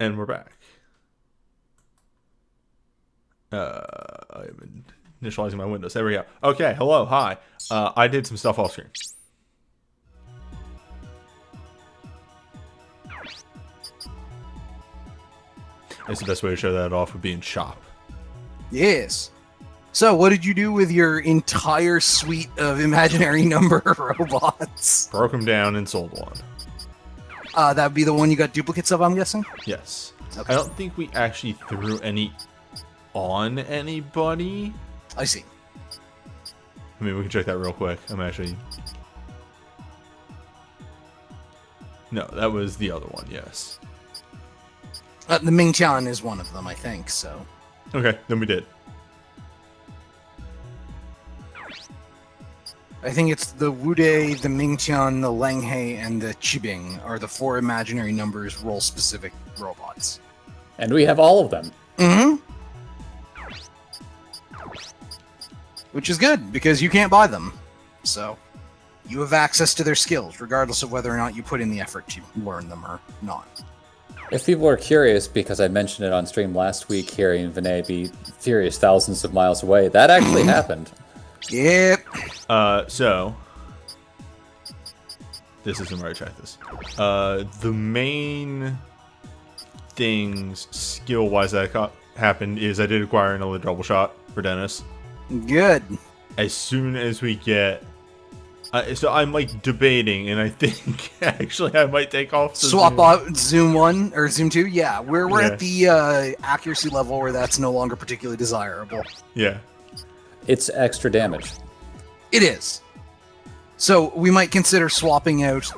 And we're back. I'm initializing my windows. There we go. Okay, hello, hi. I did some stuff off screen. It's the best way to show that off would be in shop. Yes. So, what did you do with your entire suite of imaginary number robots? Broke them down and sold one. That would be the one you got duplicates of, I'm guessing? Yes. Okay. I don't think we actually threw any on anybody. I see. I mean, we can check that real quick. I'm actually... No, that was the other one, yes. The Ming-Tian is one of them, I think, so... Okay, then we did. I think it's the Wude, the Ming-Tian, the Langhe, and the Qibing are the 4 imaginary numbers role-specific robots. And we have all of them. Mm-hmm. Which is good, because you can't buy them. So, you have access to their skills, regardless of whether or not you put in the effort to learn them or not. If people are curious, because I mentioned it on stream last week, hearing Vinay be furious thousands of miles away, that actually happened. Yep. So... This isn't where I check this. The main things, skill-wise, that happened is I did acquire another double shot for Dennis. Good. As soon as we get... so I'm, like, debating, and I think, actually, I might take off the Swap zoom. out Zoom 1 or Zoom 2? Yeah, we're Yeah. at the accuracy level where that's no longer particularly desirable. Yeah. It's extra damage. It is. So we might consider swapping out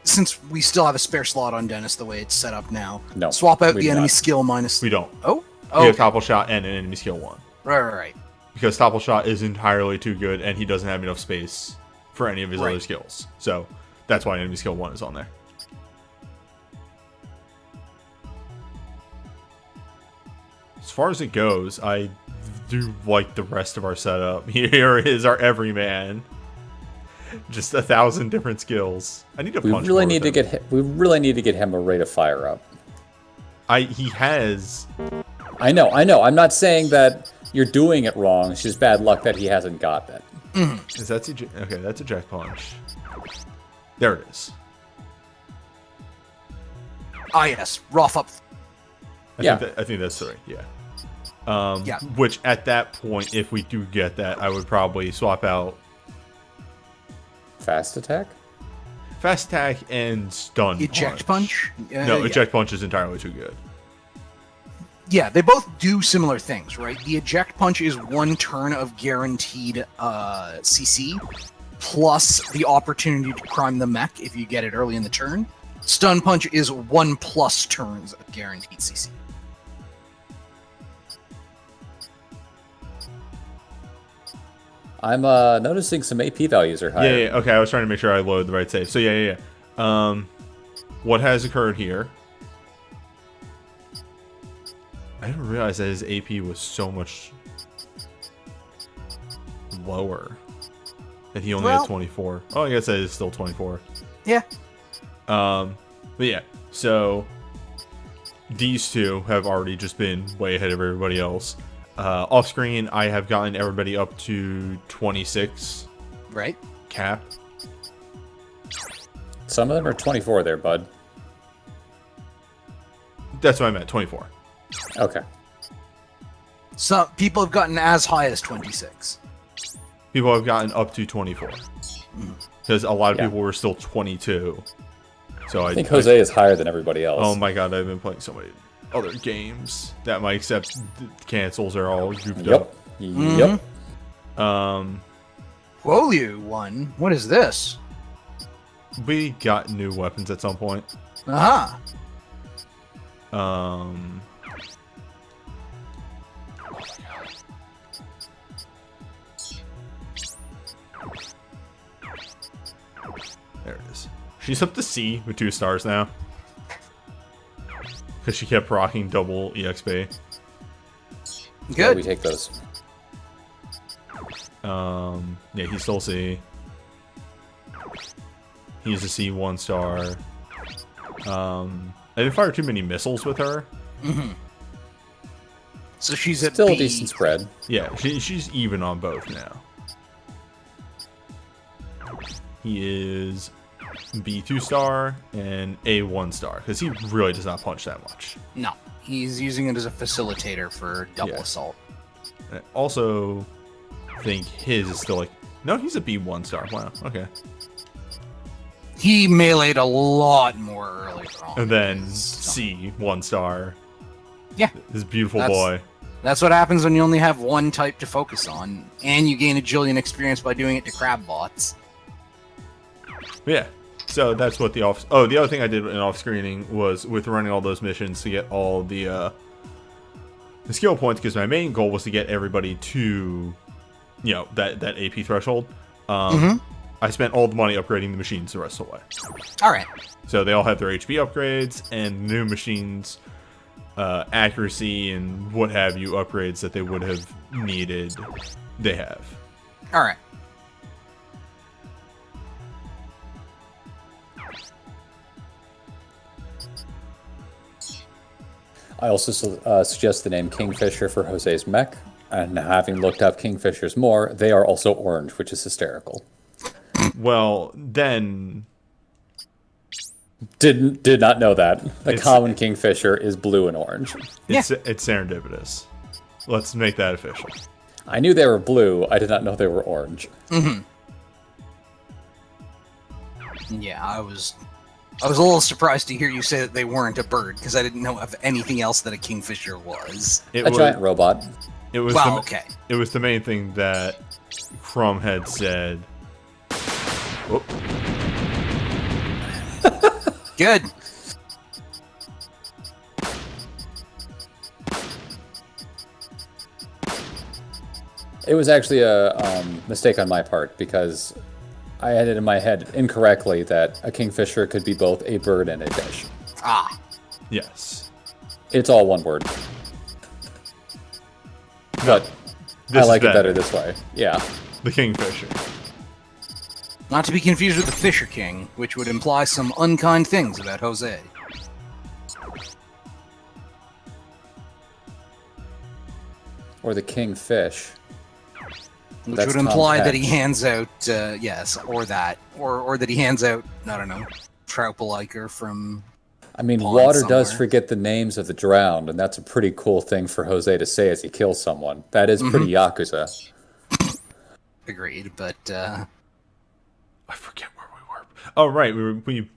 since we still have a spare slot on Dennis the way it's set up now. No, Swap out we the do enemy not. skill minus... We don't. Oh? We have Okay. topple shot and an enemy skill 1. Right. Because topple shot is entirely too good, and he doesn't have enough space for any of his other skills. So that's why enemy skill 1 is on there. As far as it goes, I do like the rest of our setup. Here is our everyman. Just 1,000 different skills. I need to We punch really more need to with him. get him, we really need to get him a rate of fire up. He has... I know. I'm not saying that you're doing it wrong. It's just bad luck that he hasn't got that. Is that okay, that's a jack punch. There it is. Ah, yes. Rough up. Yeah. I think that's 3, yeah. Yeah. Which, at that point, if we do get that, I would probably swap out Fast attack? Fast Attack and Stun Eject punch? No, yeah. Eject Punch is entirely too good. Yeah, they both do similar things, right? The eject punch is 1 turn of guaranteed CC, plus the opportunity to prime the mech if you get it early in the turn. Stun punch is 1+ turns of guaranteed CC. I'm noticing some AP values are higher. Yeah, okay, I was trying to make sure I load the right save. So, yeah. What has occurred here... I didn't realize that his AP was so much lower. That he only had 24. Oh, I guess that is still 24. Yeah. But yeah, so these two have already just been way ahead of everybody else. Off screen, I have gotten everybody up to 26 Right. cap. Some of them are 24 there, bud. That's what I meant, 24. Okay. Some people have gotten as high as 26. People have gotten up to 24. Because a lot of Yeah. people were still 22. So I think Jose is higher than everybody else. Oh my god, I've been playing so many other games that my accept cancels are all goofed Yep. up. Yep. Wolyu one. What is this? We got new weapons at some point. Aha. There it is. She's up to C with 2 stars now. Because she kept rocking double EXP. Good. Yeah, we take those. Yeah, he's still C. He's a C 1 star. I didn't fire too many missiles with her. So she's at Still B. a decent spread. Yeah, she's even on both now. He is B2 star and A1 star, because he really does not punch that much. No, he's using it as a facilitator for double assault. And I also think his is still like... No, he's a B1 star. Wow, okay. He meleeed a lot more earlier on. And then C, 1 star. Yeah. This beautiful boy. That's what happens when you only have one type to focus on, and you gain a jillion experience by doing it to crab bots. Yeah. So that's what the off... Oh, the other thing I did in off-screening was with running all those missions to get all the skill points, because my main goal was to get everybody to, you know, that AP threshold. I spent all the money upgrading the machines the rest of the way. Alright. So they all have their HP upgrades, and new machines, accuracy and what have you upgrades that they would have needed, they have. Alright. I also suggest the name Kingfisher for Jose's mech, and having looked up Kingfishers more, they are also orange, which is hysterical. Well, then... Did not know that. The common Kingfisher is blue and orange. It's serendipitous. Let's make that official. I knew they were blue, I did not know they were orange. Yeah, I was a little surprised to hear you say that they weren't a bird, because I didn't know of anything else that a kingfisher was. A giant robot. It was okay. It was the main thing that Crumb had said. Whoop. Good. It was actually a mistake on my part, because I had it in my head incorrectly that a kingfisher could be both a bird and a fish. Ah. Yes. It's all one word. But I like it better this way. Yeah. The kingfisher. Not to be confused with the Fisher King, which would imply some unkind things about Jose. Or the kingfish. Which That's would imply Tom that he Petch. hands out, yes, or that. Or that he hands out, I don't know, Troupeliker from... I mean, Pond water does somewhere. forget the names of the drowned, and that's a pretty cool thing for Jose to say as he kills someone. That is pretty Yakuza. Agreed, but, I forget where we were. Oh, right. We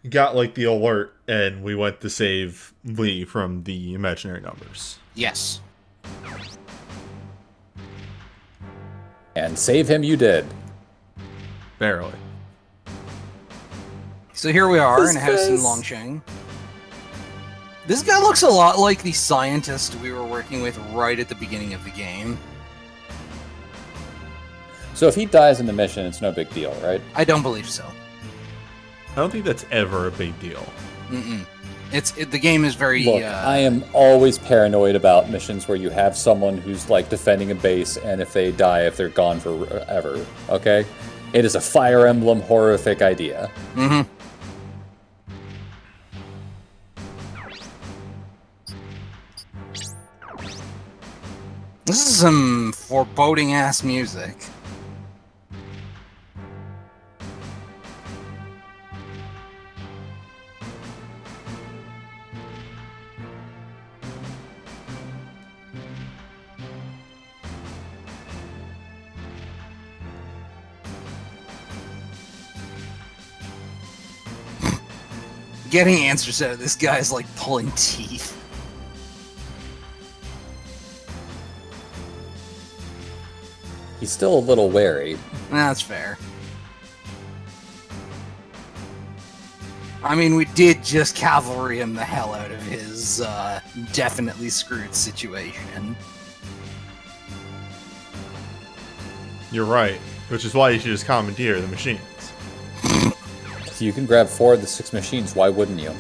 got, like, the alert, and we went to save Lee from the imaginary numbers. yes. And save him you did. Barely. So here we are His in House in face. Longsheng. This guy looks a lot like the scientist we were working with right at the beginning of the game. So if he dies in the mission, it's no big deal, right? I don't believe so. I don't think that's ever a big deal. The game is very... Look, I am always paranoid about missions where you have someone who's, like, defending a base, and if they die, if they're gone forever, okay? It is a Fire Emblem horrific idea. This is some foreboding-ass music. Getting answers out of this guy is like pulling teeth. He's still a little wary. That's fair. I mean, we did just cavalry him the hell out of his definitely screwed situation. You're right. Which is why you should just commandeer the machines. If you can grab 4 of the 6 machines, why wouldn't you?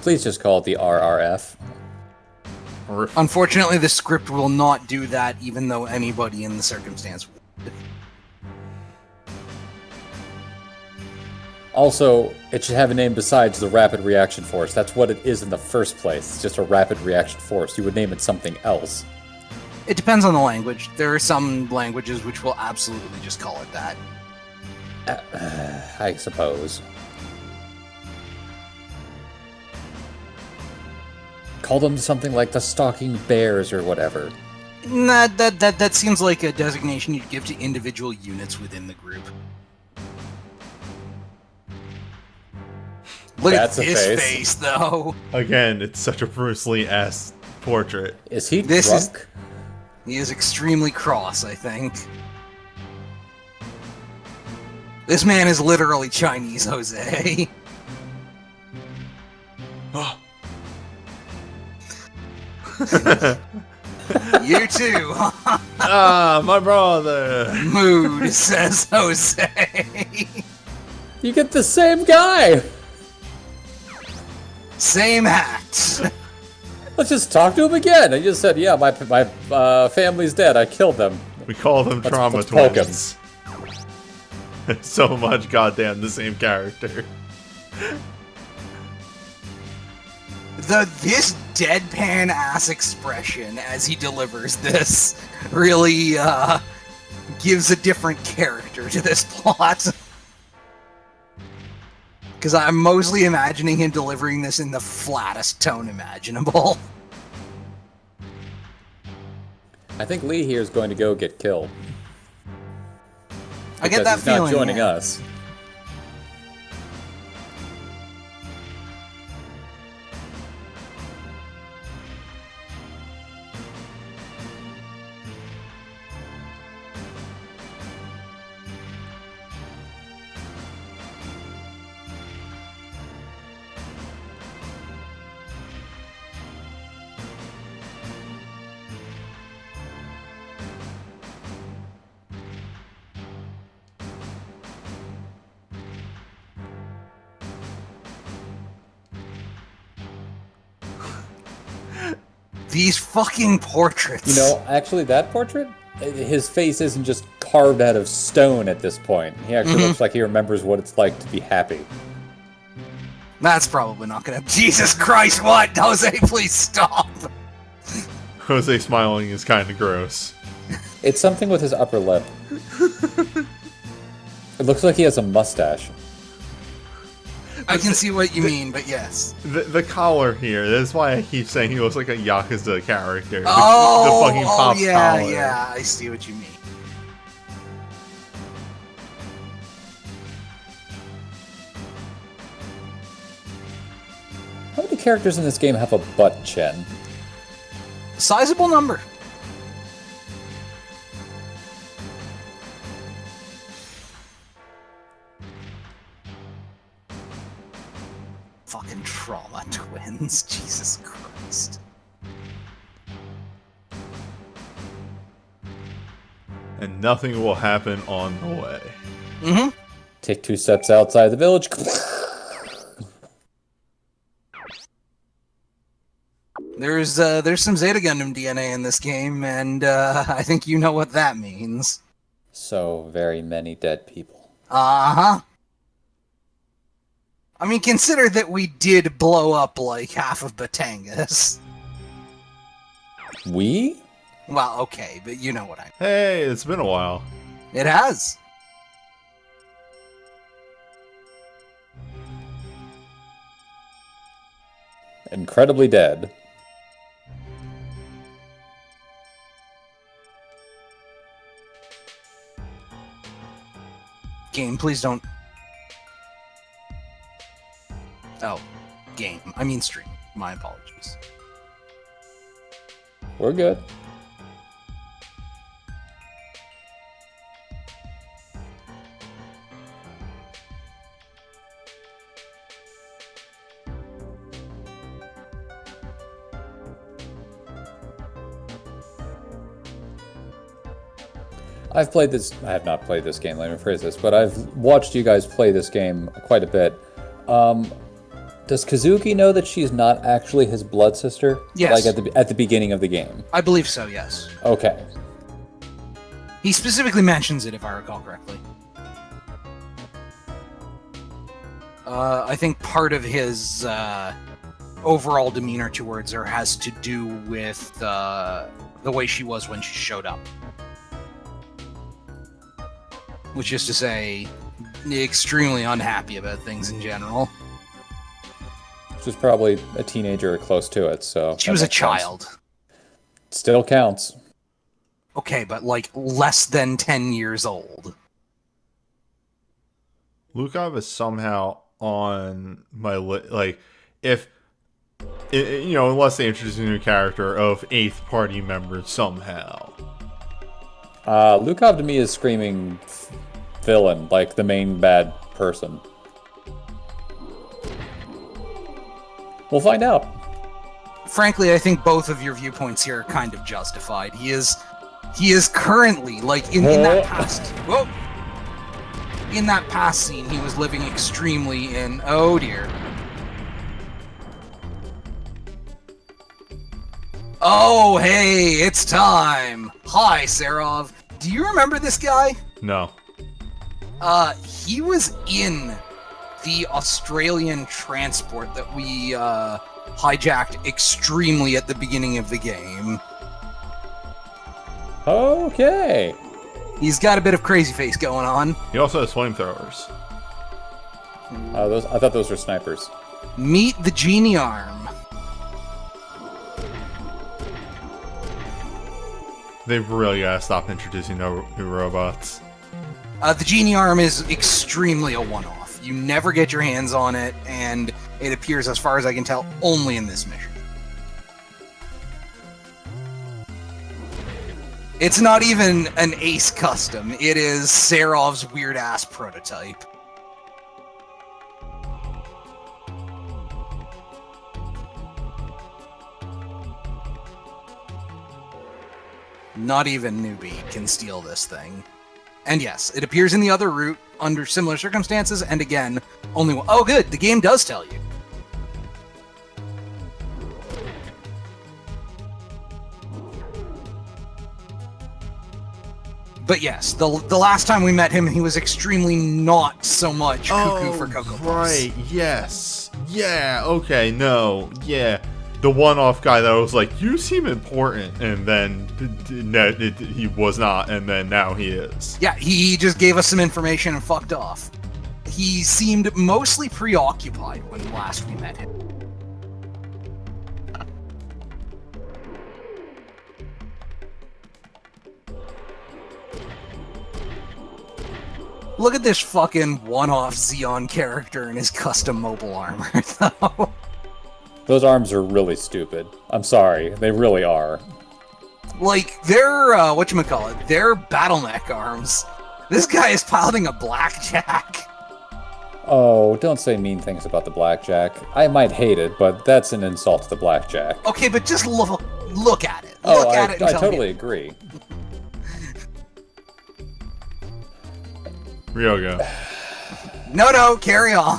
Please just call it the RRF. Unfortunately, the script will not do that, even though anybody in the circumstance would. Also, it should have a name besides the Rapid Reaction Force. That's what it is in the first place. It's just a Rapid Reaction Force. You would name it something else. It depends on the language. There are some languages which will absolutely just call it that. I suppose. Call them something like the Stalking Bears or whatever. Nah, that seems like a designation you'd give to individual units within the group. Look That's at a this face. face, though. Again, it's such a Bruce Lee-esque portrait. Is he This drunk? He is extremely cross, I think. This man is literally Chinese, Jose. You too. Ah, my brother. Mood, says Jose. You get the same guy! Same hat. Let's just talk to him again. I just said, yeah, my family's dead. I killed them. We call them trauma let's poke twins. So much goddamn the same character. This deadpan ass expression as he delivers this really gives a different character to this plot. Because I'm mostly imagining him delivering this in the flattest tone imaginable. I think Lee here is going to go get killed. I get that he's feeling. not joining yeah. us. These fucking portraits. You know, actually, that portrait, his face isn't just carved out of stone at this point. He actually looks like he remembers what it's like to be happy. That's probably not gonna. Jesus Christ! What, Jose? Please stop. Jose smiling is kind of gross. It's something with his upper lip. It looks like he has a mustache. I can see what you mean, but yes. The collar here, that's why I keep saying he looks like a Yakuza character. The Oh, fucking pop yeah, collar. yeah. I see what you mean. How many characters in this game have a butt chin? Sizable number. Fucking trauma twins. Jesus Christ. And nothing will happen on the way. Mm-hmm. Take 2 steps outside the village. There's some Zeta Gundam DNA in this game, and I think you know what that means. So very many dead people. Uh-huh. I mean, consider that we did blow up like half of Batangas. We? Well, okay, but you know what I mean. Hey, it's been a while. It has. Incredibly dead. Game, please don't... Oh, game. I mean stream. My apologies. We're good. I've played this, I have not played this game, let me rephrase this, but I've watched you guys play this game quite a bit. Does Kazuki know that she's not actually his blood sister? Yes. Like at the beginning of the game? I believe so, yes. Okay. He specifically mentions it, if I recall correctly. I think part of his overall demeanor towards her has to do with the way she was when she showed up. Which is to say, extremely unhappy about things in general. She was probably a teenager or close to it, so... She was a child. Still counts. Okay, but like less than 10 years old. Lukov is somehow on my list. Like, if... unless they introduce a new character of 8th party members somehow. Lukov to me is screaming villain, like the main bad person. We'll find out. Frankly, I think both of your viewpoints here are kind of justified. He is currently, like, in that past... Whoa! In that past scene, he was living extremely in... Oh, dear. Oh, hey, it's time! Hi, Serov. Do you remember this guy? No. He was in the Australian transport that we, hijacked extremely at the beginning of the game. Okay. He's got a bit of crazy face going on. He also has flamethrowers. I thought those were snipers. Meet the genie arm. They've really gotta stop introducing new robots. The genie arm is extremely a one-off. You never get your hands on it, and it appears, as far as I can tell, only in this mission. It's not even an Ace custom. It is Serov's weird-ass prototype. Not even Newbie can steal this thing. And yes, it appears in the other route under similar circumstances, and again, only one. Oh, good, the game does tell you. But yes, the last time we met him, he was extremely not so much cuckoo for Cocoa Puffs. Right, yes. Yeah, okay, no, yeah. The one-off guy that was like, you seem important, and then he was not, and then now he is. Yeah, he just gave us some information and fucked off. He seemed mostly preoccupied when last we met him. Look at this fucking one-off Xeon character in his custom mobile armor, though. Those arms are really stupid. I'm sorry, they really are. Like, they're, whatchamacallit, they're Battlemech arms. This guy is piloting a blackjack. Oh, don't say mean things about the blackjack. I might hate it, but that's an insult to the blackjack. Okay, but just look at it. Oh, Look at it and I tell totally me. agree. Ryoga. No, carry on.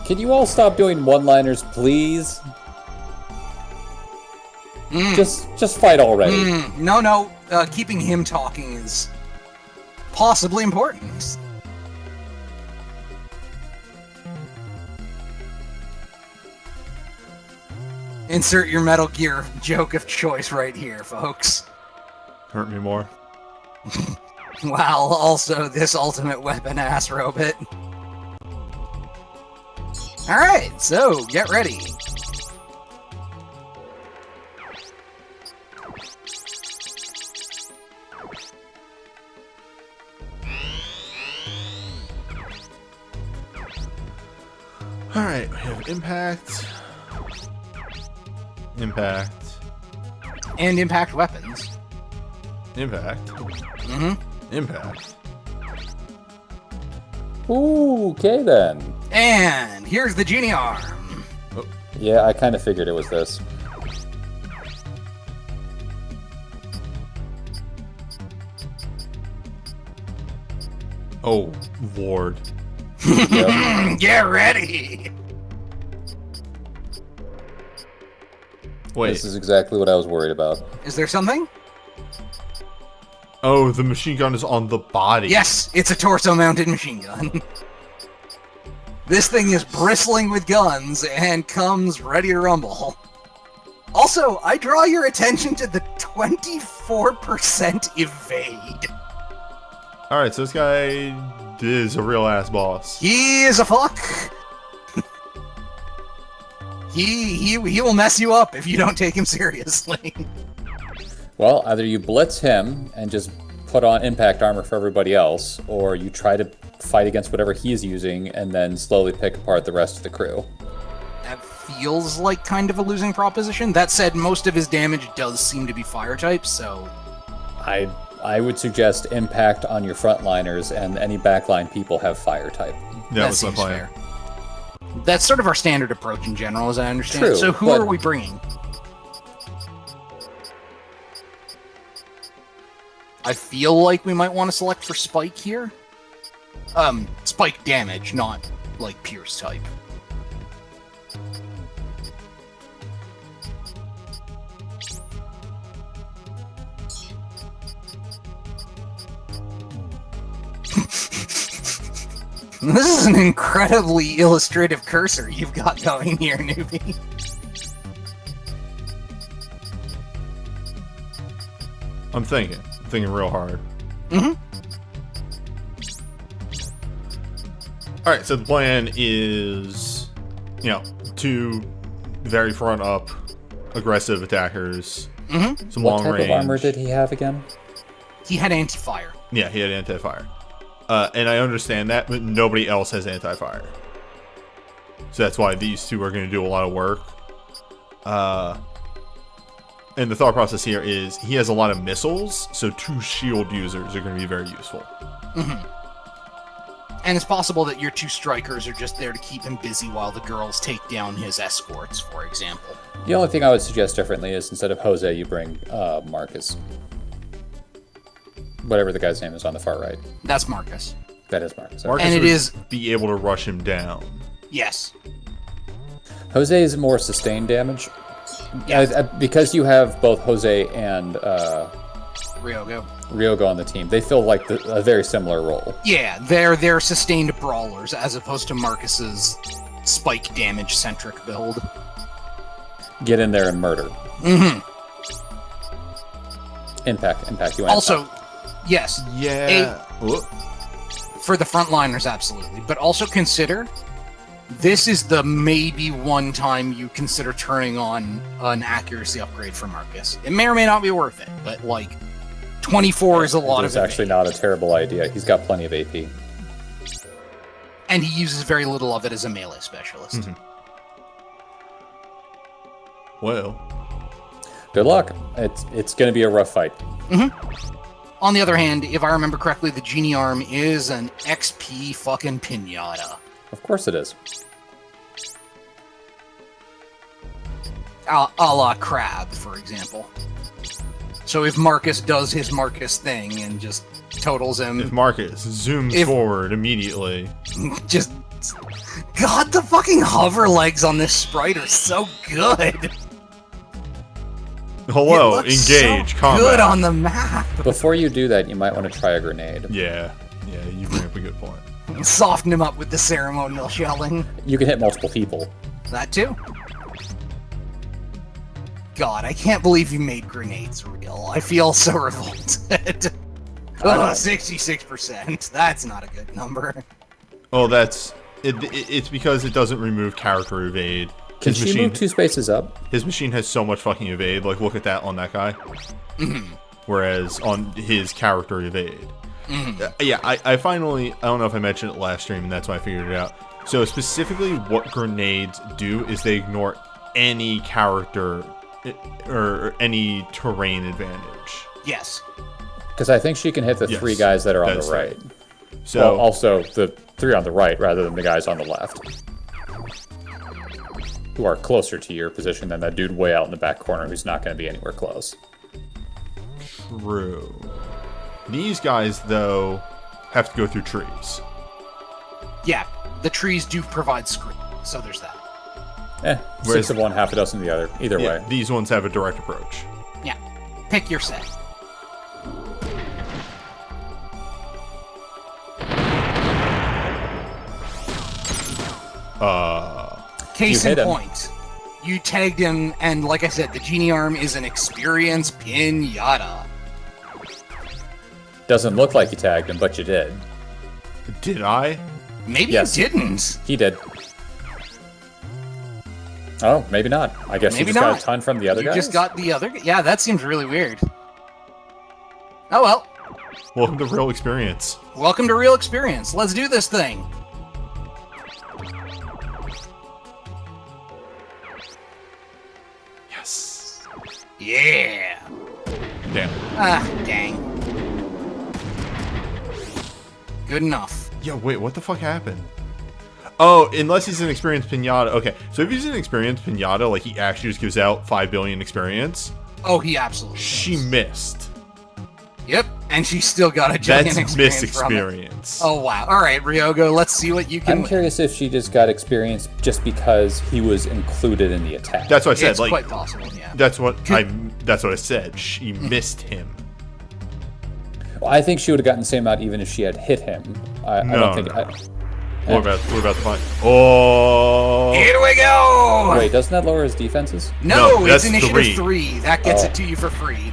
Can you all stop doing one-liners, please? Just fight already. No, keeping him talking is possibly important. Insert your Metal Gear joke of choice right here, folks. Hurt me more. Wow, also this ultimate weapon ass robot. Alright, so get ready. Alright, we have impact. Impact. And impact weapons. Impact. Mm-hmm. Impact. Ooh, okay then. And here's the genie arm. Yeah, I kind of figured it was this. Oh, Lord. Yep. Get ready! Wait. This is exactly what I was worried about. Is there something? Oh, the machine gun is on the body. Yes, it's a torso-mounted machine gun. This thing is bristling with guns and comes ready to rumble. Also, I draw your attention to the 24% evade. Alright, so this guy is a real-ass boss. He is a fuck. He will mess you up if you don't take him seriously. Well, either you blitz him and just put on impact armor for everybody else, or you try to fight against whatever he's using and then slowly pick apart the rest of the crew. That feels like kind of a losing proposition. That said, most of his damage does seem to be fire type, so... I would suggest impact on your frontliners, and any backline people have fire type. That was my seems plan. fair. That's sort of our standard approach in general, as I understand. True, So who but- are we bringing? I feel like we might want to select for Spike here. Spike damage, not, like, Pierce type. This is an incredibly illustrative cursor you've got going here, newbie. I'm thinking real hard. Mm-hmm. Alright, so the plan is, two very front up, aggressive attackers, some What long type range. of armor did he have again? He had anti-fire. Yeah, he had anti-fire. And I understand that, but nobody else has anti-fire. So that's why these two are going to do a lot of work. And the thought process here is he has a lot of missiles, so two shield users are going to be very useful. And it's possible that your two strikers are just there to keep him busy while the girls take down his escorts, for example. The only thing I would suggest differently is instead of Jose, you bring Marcus. Whatever the guy's name is on the far right. That's Marcus. That is Marcus. Marcus And it would is- be able to rush him down. Yes. Jose is more sustained damage. Yeah. Because you have both Jose and Ryogo. on the team, they feel like a very similar role. Yeah, they're sustained brawlers as opposed to Marcus's spike damage centric build. Get in there and murder. Mm-hmm. Impact. You want Also, yes, Yeah. Whoop. for the frontliners, absolutely. But also consider, this is the maybe one time you consider turning on an accuracy upgrade for Marcus. It may or may not be worth it, but like 24 is a lot It's of actually evade. not a terrible idea. He's got plenty of AP. And he uses very little of it as a melee specialist. Well, Good luck. It's going to be a rough fight. On the other hand, if I remember correctly, the genie arm is an XP fucking pinata. Of course it is. A la Crab, for example. So if Marcus does his Marcus thing and just totals if him, Marcus zooms forward immediately, just... God, the fucking hover legs on this sprite are so good! hello, It looks engage, so combat. good on the map! Before you do that, you might want to try a grenade. Yeah, you bring up a good point. Soften him up with the ceremonial shelling. You can hit multiple people. That too. God, I can't believe you made grenades real. I feel so revolted. Oh, 66%. That's not a good number. Oh, that's it's because it doesn't remove character evade. Can she move 2 spaces up? His machine has so much fucking evade. Like, look at that on that guy. Whereas on his character evade. Yeah, I finally, I don't know if I mentioned it last stream, and that's why I figured it out. So specifically what grenades do is they ignore any character or any terrain advantage. Yes. Because I think she can hit the Yes, 3 guys that are on that's the right. So Well, also the 3 on the right rather than the guys on the left. Who are closer to your position than that dude way out in the back corner who's not going to be anywhere close. true. These guys, though, have to go through trees. Yeah, the trees do provide screen, so there's that. Whereas, 6 of one, half a dozen of the other. Either way. These ones have a direct approach. Yeah, pick your set. Case in point, you tagged him, and like I said, the genie arm is an experience pinata. Doesn't look like you tagged him, but you did. Did I? Maybe Yes. you didn't. He did. Oh, maybe not. I guess Maybe you just got not. a ton from the other guys? You just got the other. Yeah, that seems really weird. Oh well. Welcome to real experience. Welcome to real experience. Let's do this thing. Yes. Yeah. Damn. Ah, dang. Good enough. Yo, wait, what the fuck happened? Oh, unless he's an experienced pinata. Okay, so if he's an experienced pinata, like he actually just gives out 5 billion experience. Oh, he absolutely She does. missed. Yep, and she still got a giant That's experience miss from it. experience. Oh, wow. All right, Ryogo, let's see what you can I'm curious if she just got experience just because he was included in the attack. That's what I said. It's Like quite possible, yeah. that's what I said. She missed him. Well, I think she would have gotten the same amount even if she had hit him. I don't think... We're about to fight. Oh. Here we go! Wait, doesn't that lower his defenses? No, No, it's that's initiative 3. 3. That gets Oh. it to you for free.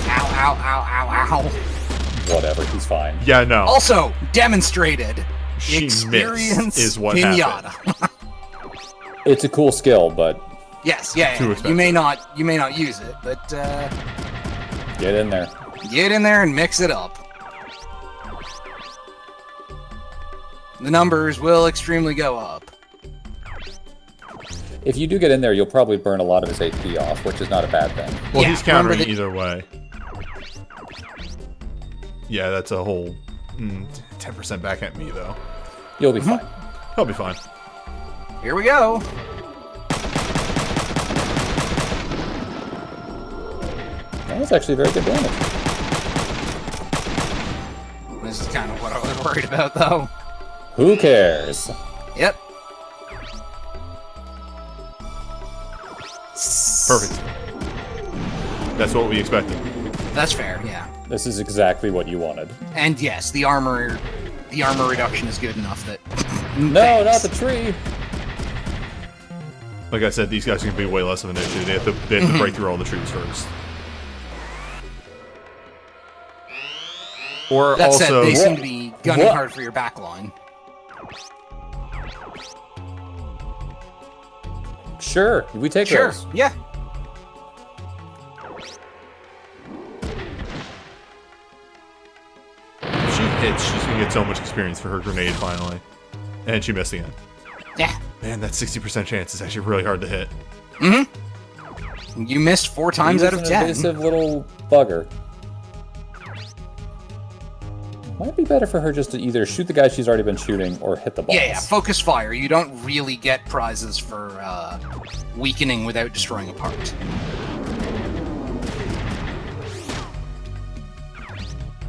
Ow, ow, ow, ow, ow. Whatever, he's fine. Yeah, no. Also, demonstrated. She Experience missed is what pinata. happened. It's a cool skill, but Yes, yeah, Too yeah. expensive. You may not use it, but get in there. get in there and mix it up. The numbers will extremely go up. If you do get in there, you'll probably burn a lot of his HP off, which is not a bad thing. Well, Yeah, he's countering remember either way. Yeah, that's a whole 10% back at me, though. You'll be fine. He'll be fine. Here we go. That was actually very good damage. This is kind of what I was worried about, though. Who cares? Yep. Perfect. That's what we expected. That's fair, yeah. This is exactly what you wanted. And yes, the armor reduction is good enough that. No, not Thanks. the tree! Like I said, these guys are going to be way less of an issue. They have to break through all the trees first. Or That said, also, they seem to be gunning What? hard for your backline. Sure, we take Sure, those. yeah. if she hits, she's going to get so much experience for her grenade finally. And she missed again. Yeah. Man, that 60% chance is actually really hard to hit. You missed 4 times He out was of an 10. evasive little bugger. Might be better for her just to either shoot the guy she's already been shooting or hit the boss. Yeah, focus fire. You don't really get prizes for weakening without destroying a part.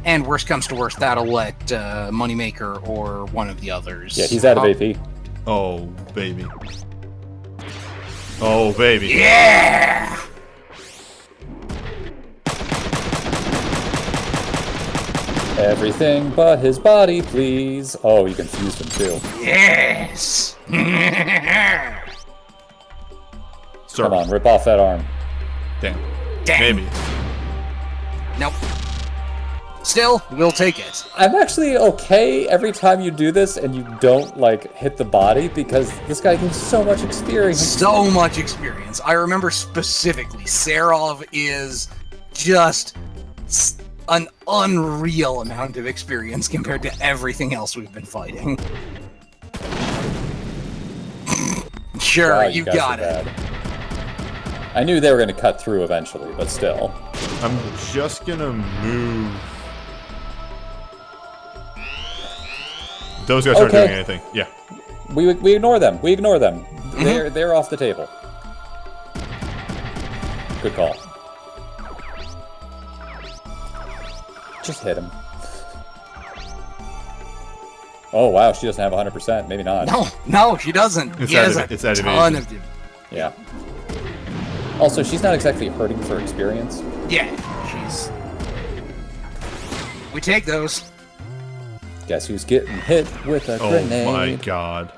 And worst comes to worst, that'll let Moneymaker or one of the others. Yeah, he's out of AP. Oh, baby. Oh, baby. Yeah! Everything but his body, please. Oh, you confused him too. Yes! Sir. Come on, rip off that arm. Damn. Damn. Maybe. Nope. Still, we'll take it. I'm actually okay every time you do this and you don't, like, hit the body because this guy gives so much experience. So much experience. I remember specifically, Serov is just an unreal amount of experience compared to everything else we've been fighting. Sure, Wow, you guys got are it. bad. I knew they were going to cut through eventually, but still. I'm just going to move. Those guys aren't Okay. doing anything. Yeah. We ignore them. We ignore them. They're off the table. Good call. Just hit him. Oh, wow, she doesn't have 100%. Maybe not. No, she doesn't. It's He has it's a at ton evasion. of... Yeah. Also, she's not exactly hurting for experience. Yeah, she's... We take those. Guess who's getting hit with a Oh grenade? my god.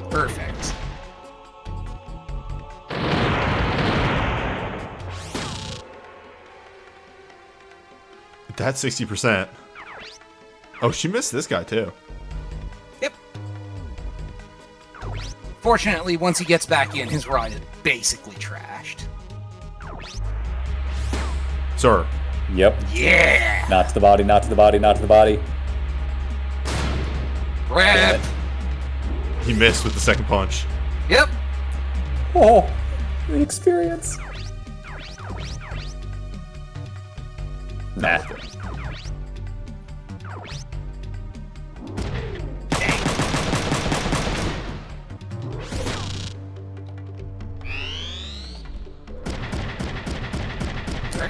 Perfect. That's 60%. Oh, she missed this guy too. Yep. Fortunately, once he gets back in, his ride is basically trashed. Sir. Yep. Yeah! Not to the body, not to the body, not to the body. Grab! He missed with the second punch. Yep. Oh, the experience. Nah.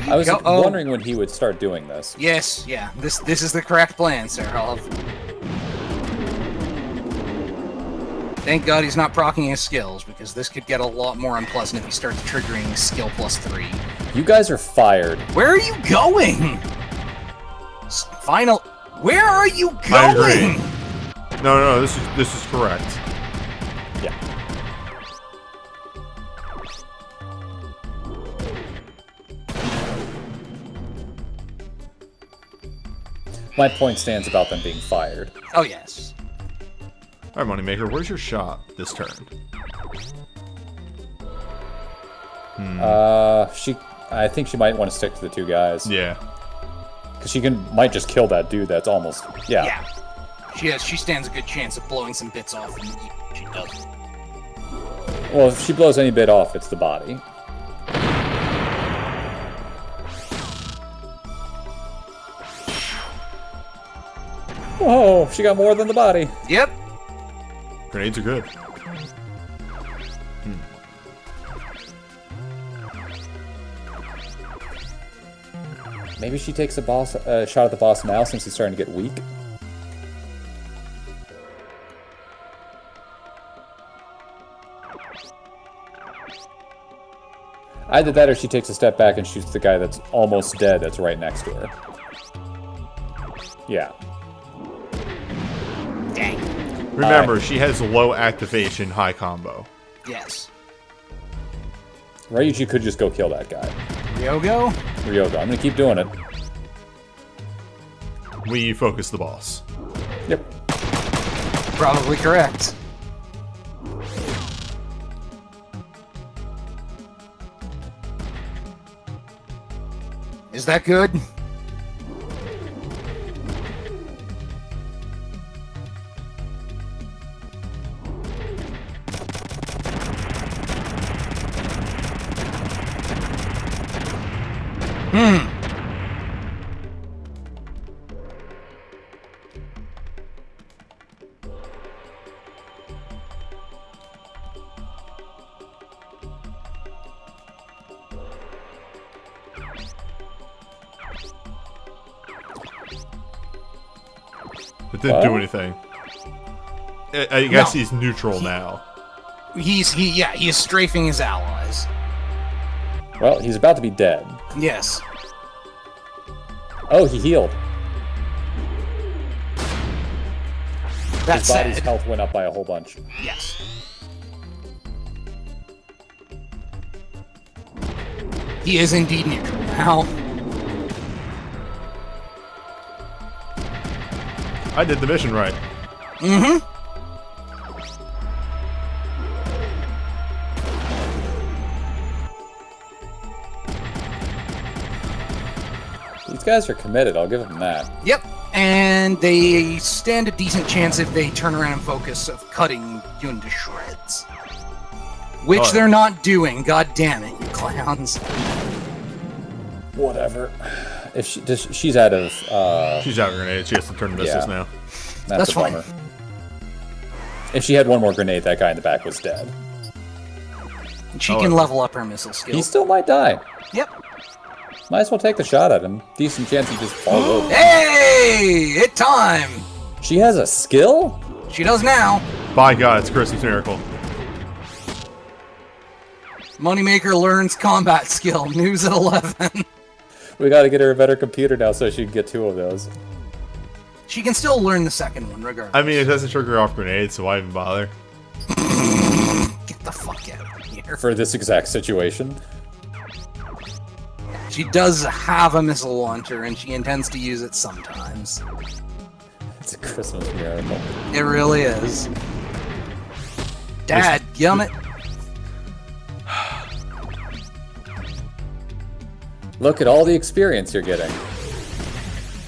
I was wondering when he would start doing this. Yes, yeah. This is the correct plan, Sir Olive. Thank God he's not proccing his skills, because this could get a lot more unpleasant if he starts triggering skill +3. You guys are fired. Where are you going? Final. Where are you I going? agree. No, this is correct. Yeah. My point stands about them being fired. Oh yes. All right, Moneymaker, where's your shot this turn? I think she might want to stick to the two guys. Yeah. Because she might just kill that dude that's almost... Yeah. Yeah. She stands a good chance of blowing some bits off, and she does. Well, if she blows any bit off, it's the body. Oh, she got more than the body. Yep. Grenades are good. Maybe she takes a shot at the boss now since he's starting to get weak. Either that or she takes a step back and shoots the guy that's almost dead that's right next to her. Yeah. Dang. Remember, she has low activation, high combo. Yes. Ryuji could just go kill that guy. Ryogo? Ryogo. I'm gonna keep doing it. We focus the boss. Yep. Probably correct. Is that good? It didn't do anything. I guess he's neutral now. He is strafing his allies. Well, he's about to be dead. Yes. Oh, he healed. That His body's said, health went up by a whole bunch. yes. He is indeed neutral now. I did the mission right. Mm-hmm. These guys are committed, I'll give them that. Yep. And they stand a decent chance if they turn around and focus of cutting Yun to shreds. Which they're not doing. God damn it, you clowns. Whatever. If she's out of She's out of grenade. She has to turn to missiles now. That's a fine. bummer. If she had one more grenade, that guy in the back was dead. She can level up her missile skill. He still might die. Yep. Might as well take the shot at him. Decent chance he just falls over. Hey! Hit time! She has a skill? She does now. By God, it's Christmas Miracle. Moneymaker learns combat skill. News at 11. We gotta get her a better computer now so she can get 2 of those. She can still learn the second one, regardless. I mean, it doesn't trigger off grenades, so why even bother? Get the fuck out of here. For this exact situation. She does have a missile launcher, and she intends to use it sometimes. It's a Christmas miracle. It really is. Dad, gummit. Look at all the experience you're getting.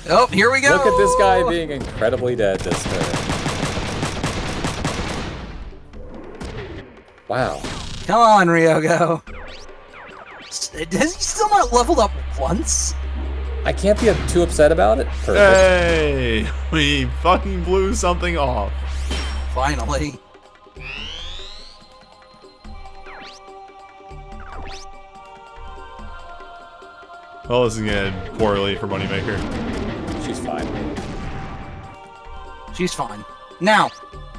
Oh, here we go. Look at this guy being incredibly dead this turn. Wow. Come on, Ryogo. Has he still not leveled up once? I can't be too upset about it. Perfect. Hey! We fucking blew something off. Finally. Well, this is gonna end poorly for Moneymaker. She's fine. She's fine. Now,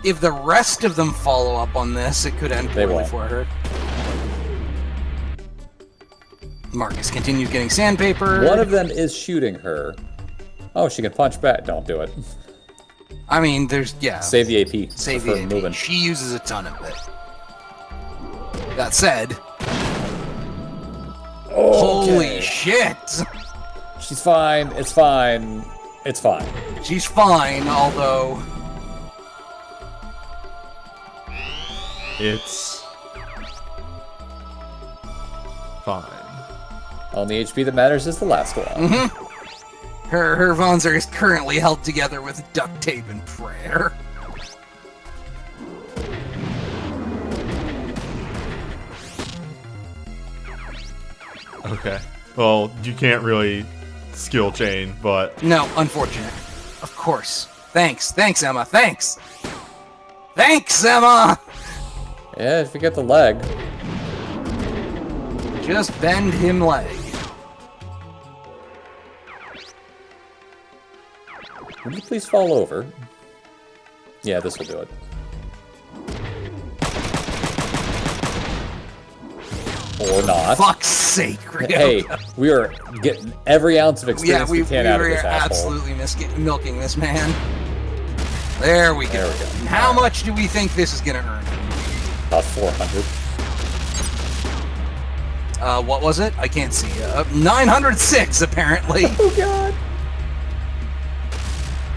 if the rest of them follow up on this, it could end They poorly won't. for her. Marcus continues getting sandpaper. One of them is shooting her. Oh, she can punch back. Don't do it. I mean, there's, yeah. Save the AP. Save for the AP. moving. She uses a ton of it. That said, holy shit! She's fine. It's fine. It's fine. She's fine, although... It's fine. Only HP that matters is the last one. Mm-hmm. Her Vonzer is currently held together with duct tape and prayer. Okay. Well, you can't really skill chain, but No, unfortunate. Of course. Thanks, Emma, thanks! Thanks, Emma! Yeah, if you get the leg. Just bend him leg. Would you please fall over? Yeah, this will do it. Or not. Fuck's sake, Ryogo. Hey, we are getting every ounce of experience we can out of are this asshole. absolutely milking this man. There we go. There we go. And how much do we think this is gonna earn? About 400. What was it? I can't see. 906, apparently. Oh god.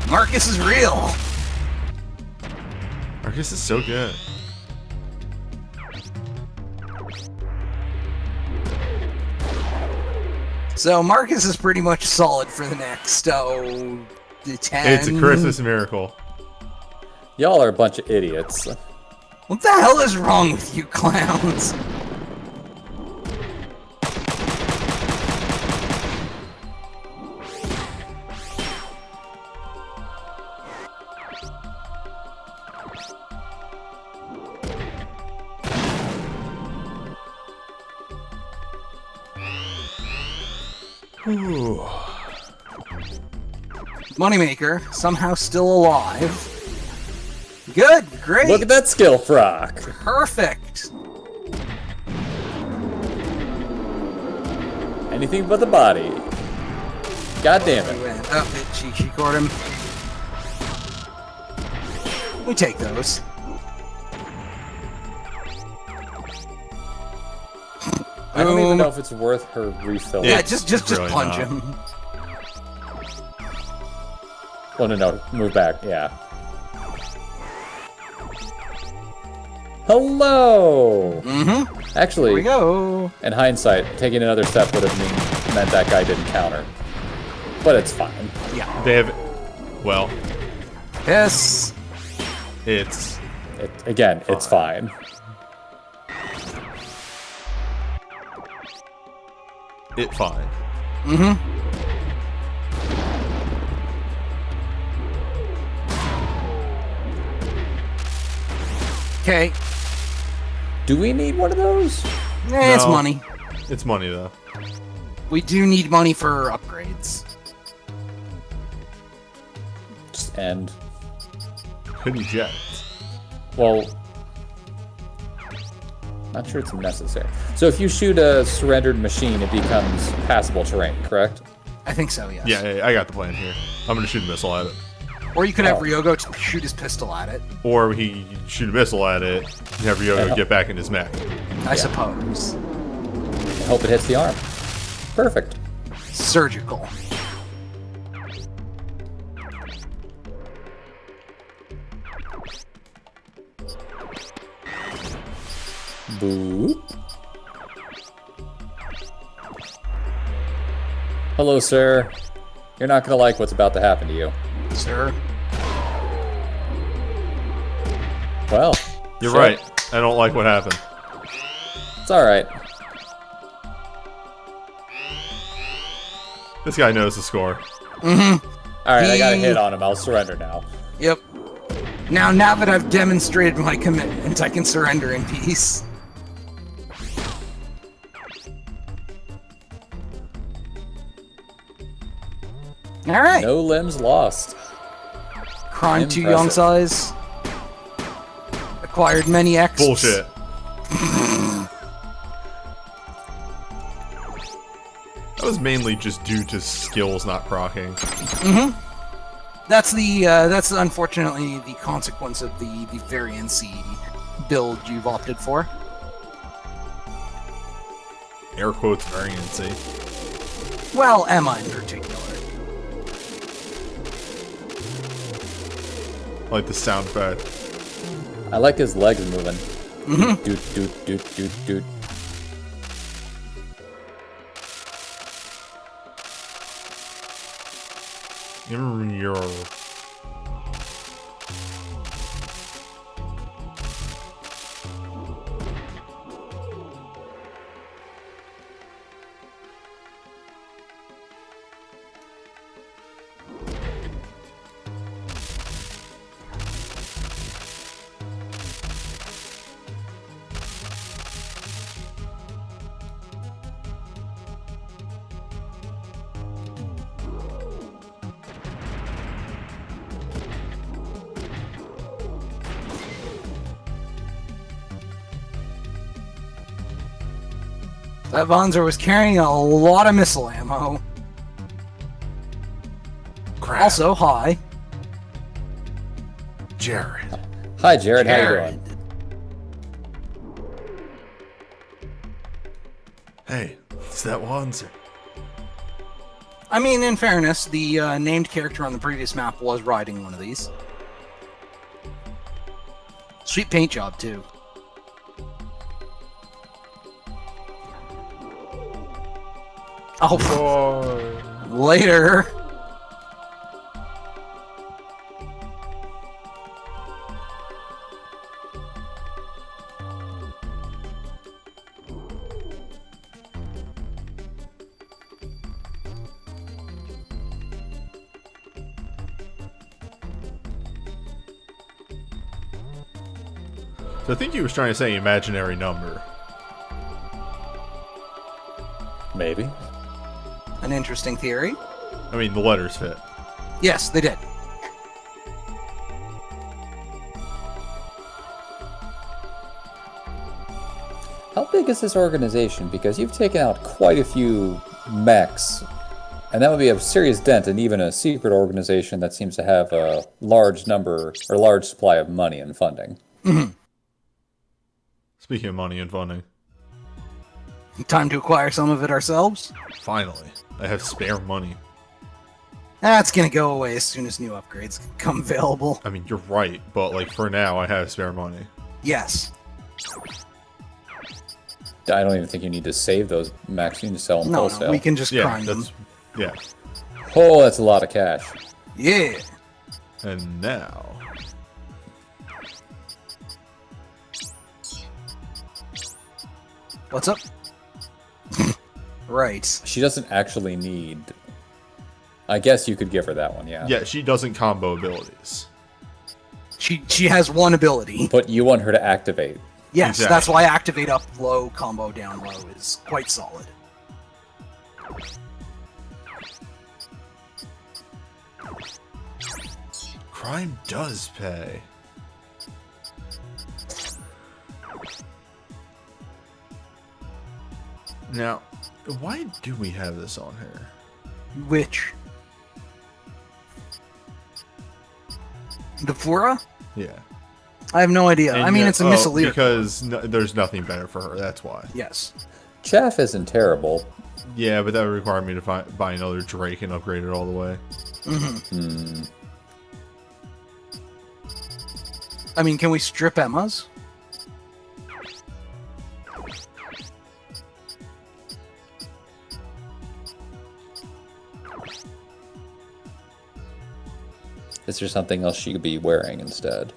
Marcus is real. Marcus is so good. So Marcus is pretty much solid for the next, 10... It's a Christmas miracle. Y'all are a bunch of idiots. What the hell is wrong with you clowns? Ooh. Moneymaker, somehow still alive. Good, great, Look at that skill proc. perfect. Anything but the body. God damn He it. went up, she caught him. We take those. I don't even know if it's worth her refilling. Yeah, It's just really punch not. him. Oh, no, move back, yeah. Hello! Mm-hmm. Here Actually, we go. in hindsight, taking another step would have meant that guy didn't counter. But it's fine. Yeah. They have, well, Yes. it's Again, it's fine. fine. Mm-hmm. Okay. Do we need one of those? It's No. money. It's money though. We do need money for upgrades. Just end. Could eject. Well, not sure it's necessary. So if you shoot a surrendered machine, it becomes passable terrain, correct? I think so, yes. Yeah, I got the plan here. I'm gonna shoot a missile at it. Or you could have Ryogo to shoot his pistol at it. Or he shoot a missile at it and have Ryogo get back in his mech. I suppose. I hope it hits the arm. Perfect. Surgical. Boop. Hello, sir. You're not gonna like what's about to happen to you. Sir. Well, You're shit. right. I don't like what happened. It's alright. This guy knows the score. Alright, I got a hit on him. I'll surrender now. Yep. Now that I've demonstrated my commitment, I can surrender in peace. Alright. No limbs lost. Crime 2 Impressive. young size. Acquired many Exps. Bullshit. That was mainly just due to skills not proccing. That's unfortunately the consequence of the variancy build you've opted for. Air quotes variancy. Well, Emma in particular. I like the sound effect. I like his legs moving. Doot, doot, doot, doot, doot. Your That Vonzer was carrying a lot of missile ammo. crap. Also, hi. Jared. Hi, Jared. How you Jared. doing? Hey, it's that Wanzer. I mean, in fairness, the named character on the previous map was riding one of these. Sweet paint job, too. Oh, later. So I think he was trying to say imaginary number. Maybe. An interesting theory. I mean, the letters fit. Yes, they did. How big is this organization? Because you've taken out quite a few mechs, and that would be a serious dent in even a secret organization that seems to have a large number or large supply of money and funding. Speaking of money and funding, Time to acquire some of it ourselves. finally, I have spare money. That's gonna go away as soon as new upgrades come available. I mean, you're right, but like for now, I have spare money. Yes. I don't even think you need to save those mechs. You need to sell them No, wholesale. we can just Yeah, crime them. that's yeah. Oh, that's a lot of cash. Yeah. And now, What's up? Right. She doesn't actually need... I guess you could give her that one, yeah. yeah, she doesn't combo abilities. She has one ability. But you want her to activate. Yes, Exactly. that's why activate up low, combo down low is quite solid. Crime does pay. Now, why do we have this on here? Which? The Flora? Yeah. I have no idea. And I mean, yet- it's a Missalira. because there's nothing better for her. That's why. Yes. Chaff isn't terrible. Yeah, but that would require me to buy another Drake and upgrade it all the way. I mean, can we strip Emma's? Is there something else she could be wearing instead?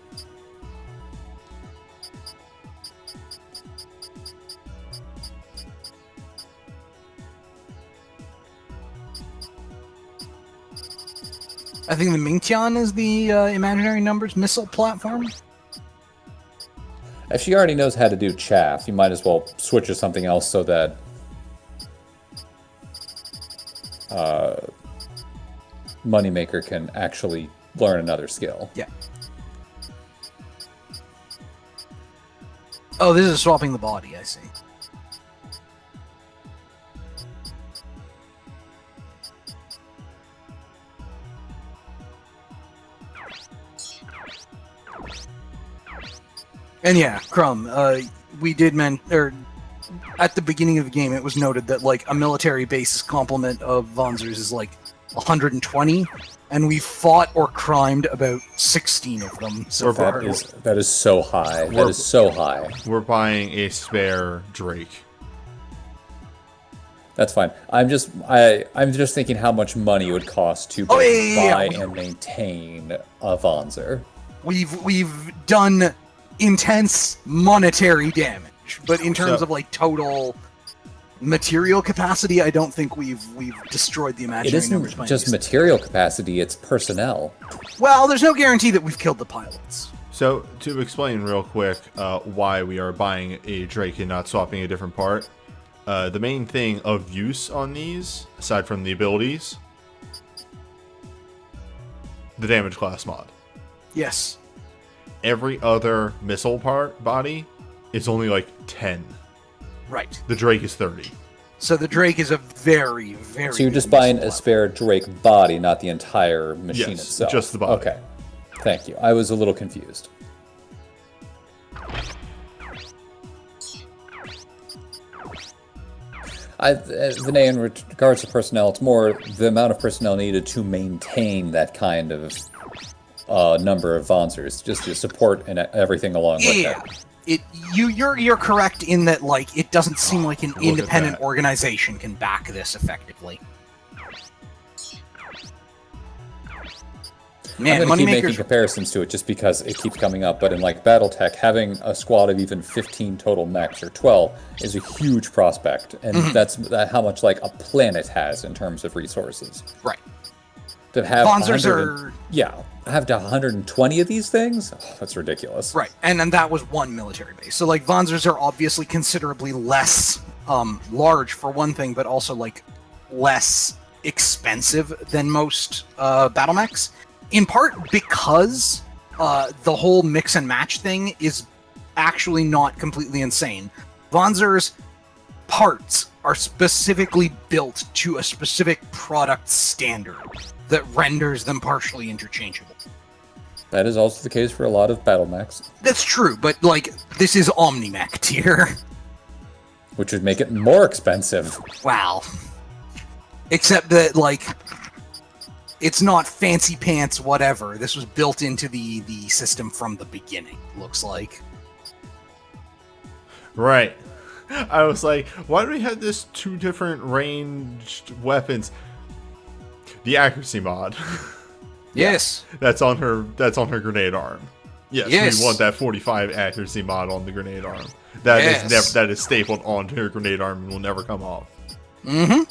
I think the Mingtian is the imaginary numbers missile platform. If she already knows how to do chaff, you might as well switch to something else so that Moneymaker can actually learn another skill. Yeah. Oh, this is swapping the body, I see. And yeah, Crumb, we did at the beginning of the game, it was noted that like a military base's complement of Vonzers is like 120, and we fought or crimed about 16 of them so far. That is so high. That is so high. We're buying a spare Drake. That's fine. I'm just thinking how much money it would cost to buy and maintain a Vonzer. We've done intense monetary damage, but in terms of like total material capacity, I don't think we've destroyed the It imaginary numbers. isn't just material capacity; it's personnel. Well, there's no guarantee that we've killed the pilots. So, to explain real quick why we are buying a Drake and not swapping a different part, the main thing of use on these, aside from the abilities, the damage class mod. Yes. Every other missile body is only like 10. Right. The Drake is 30. So the Drake is a very, very... So you're just buying a spare Drake body, not the entire machine itself. Just the body. Okay. Thank you. I was a little confused. Vinay, in regards to personnel, it's more the amount of personnel needed to maintain that kind of number of Vonzers, just to support and everything along with it. You're correct in that like it doesn't seem like an independent that. organization can back this effectively. Man, I'm going to keep making Moneymaker's comparisons to it just because it keeps coming up, but in like BattleTech, having a squad of even 15 total mechs or 12 is a huge prospect, and that's how much like a planet has in terms of resources. right. To have Bonzers 100 have to 120 of these things? Oh, that's ridiculous. Right, and that was one military base. So like Vonzers are obviously considerably less large for one thing, but also like less expensive than most battle mechs. In part because the whole mix and match thing is actually not completely insane. Vonzer's parts are specifically built to a specific product standard that renders them partially interchangeable. That is also the case for a lot of battle mechs, That's true, but like this is Omni-Mech tier. which would make it more expensive. Wow. Except that like it's not fancy pants whatever. This was built into the system from the beginning, looks like. Right. I was like, why do we have this two different ranged weapons? The accuracy mod. Yes. That's on her grenade arm. Yes, we want that 45 accuracy mod on the grenade arm. That is stapled onto her grenade arm and will never come off. Mm-hmm.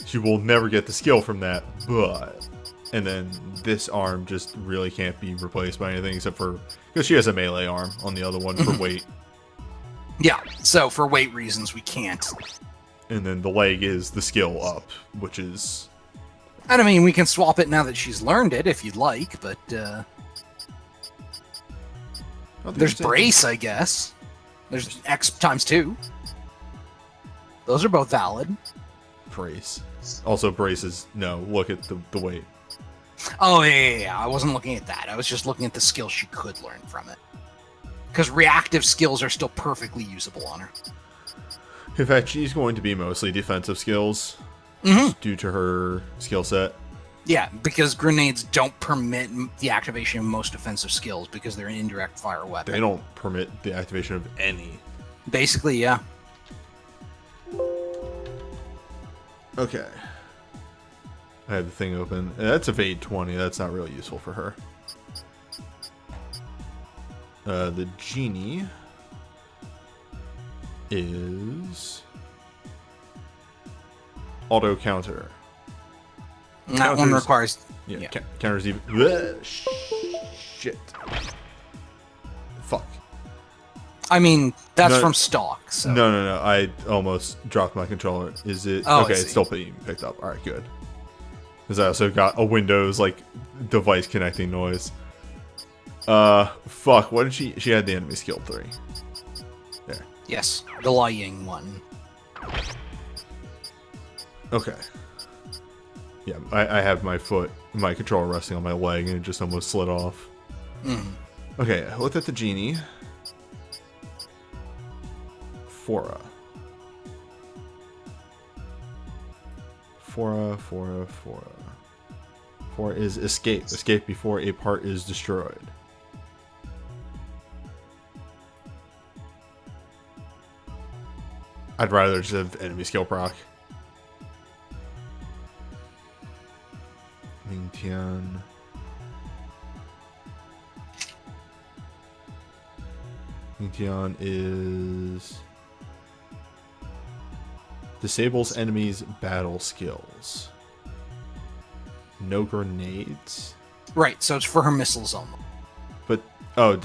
She will never get the skill from that, but... And then this arm just really can't be replaced by anything except for... Because she has a melee arm on the other one for weight. Yeah, so for weight reasons, we can't and then the leg is the skill up, which is... And I mean, we can swap it now that she's learned it if you'd like, but there's brace, I guess. There's X times 2. Those are both valid. Brace. Also, brace is... No, look at the weight. Oh, yeah. I wasn't looking at that. I was just looking at the skills she could learn from it. Because reactive skills are still perfectly usable on her. In fact, she's going to be mostly defensive skills due to her skill set. Yeah, because grenades don't permit the activation of most defensive skills because they're an indirect fire weapon. They don't permit the activation of any. Basically, yeah. Okay. I had the thing open. That's evade 20. That's not really useful for her. The genie is auto counter. That one requires... Yeah. Counters even... Bleh, shit. Fuck. I mean, that's from stock, so... No. I almost dropped my controller. Is it... Oh, okay, it's still being picked up. Alright, good. Because I also got a Windows, like, device connecting noise. Fuck. What did she... She had the enemy skill 3. There. Yes, the lying one. Okay. Yeah, I have my controller resting on my leg, and it just almost slid off. Okay, I looked at the genie. Fora. Fora is escape. Escape before a part is destroyed. I'd rather just have enemy skill proc. Mingtian. Mingtian is... Disables enemies' battle skills. No grenades? Right, so it's for her missiles only. But, I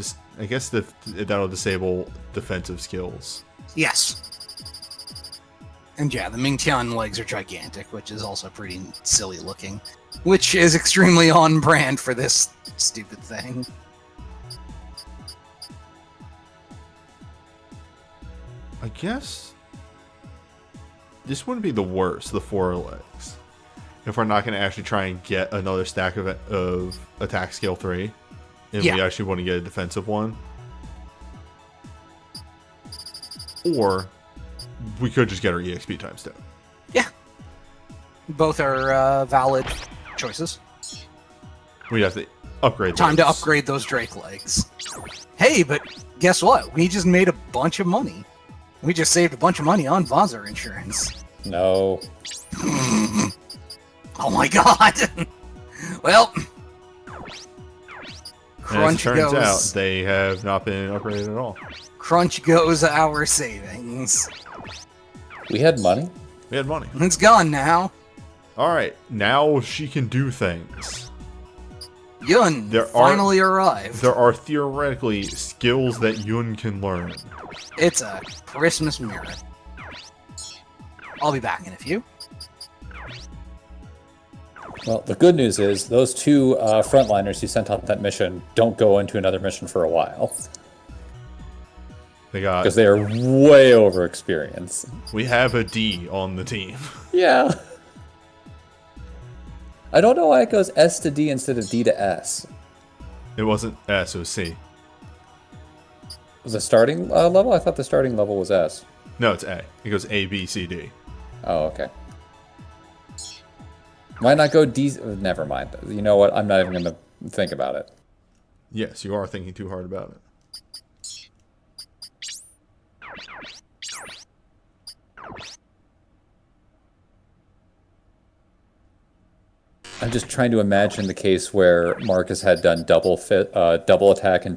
guess that'll disable defensive skills. Yes. And yeah, the Mingtian legs are gigantic, which is also pretty silly looking. Which is extremely on brand for this stupid thing. I guess this wouldn't be the worst, the 4 legs. If we're not going to actually try and get another stack of attack skill 3. And we actually want to get a defensive one. Or we could just get our EXP times 2. Yeah. Both are valid choices. We have to upgrade Time to upgrade those Drake legs. Hey, but guess what? We just made a bunch of money. We just saved a bunch of money on Vaza insurance. No. Oh my god! Well, crunch as it turns goes. out, they have not been upgraded at all. Crunch goes our savings. We had money? We had money. It's gone now. Alright, now she can do things. Yun finally arrived. There are theoretically skills that Yun can learn. It's a Christmas mirror. I'll be back in a few. Well, the good news is those 2 frontliners you sent on that mission don't go into another mission for a while. They got... Because they are way over experienced. We have a D on the team. Yeah. I don't know why it goes S to D instead of D to S. It wasn't S, it was C. Was the starting level? I thought the starting level was S. No, it's A. It goes A, B, C, D. Oh, okay. Might not go D... Never mind. You know what? I'm not even going to think about it. Yes, you are thinking too hard about it. I'm just trying to imagine the case where Marcus had done double attack and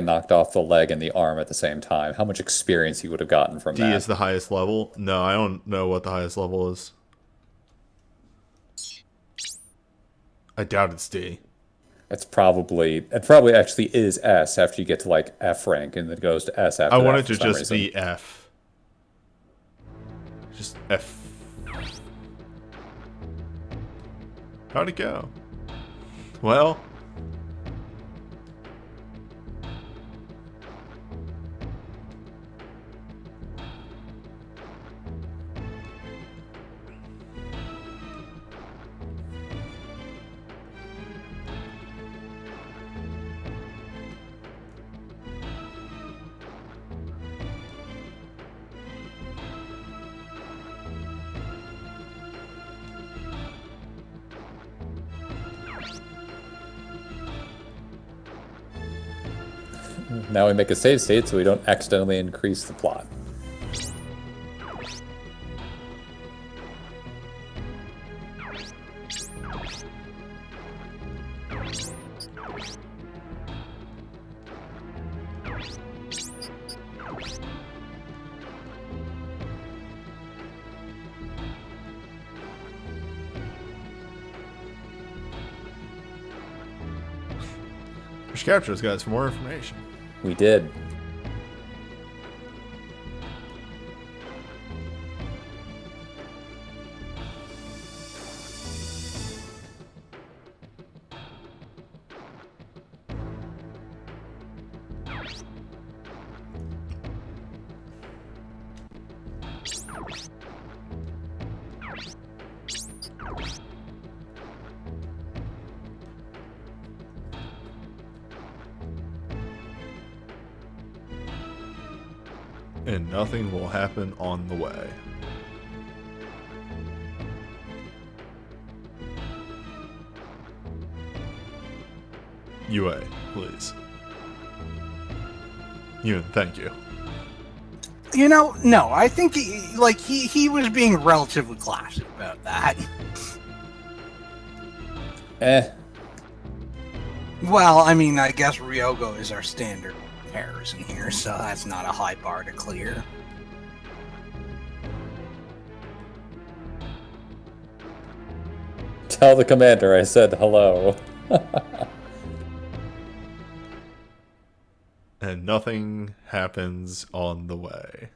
knocked off the leg and the arm at the same time. How much experience he would have gotten from that. D is the highest level? No, I don't know what the highest level is. I doubt it's D. It probably actually is S after you get to like F rank and then goes to S after I that want it for to some just reason. be F. Just F. How'd it go? Well. Now we make a save state so we don't accidentally increase the plot. We should capture those guys for more information. We did. And nothing will happen on the way. UA, please. Ewan, thank you. You know, no, I think he was being relatively classy about that. Well, I mean, I guess Ryogo is our standard comparison here, so that's not a high bar to clear. Tell the commander I said hello. And nothing happens on the way.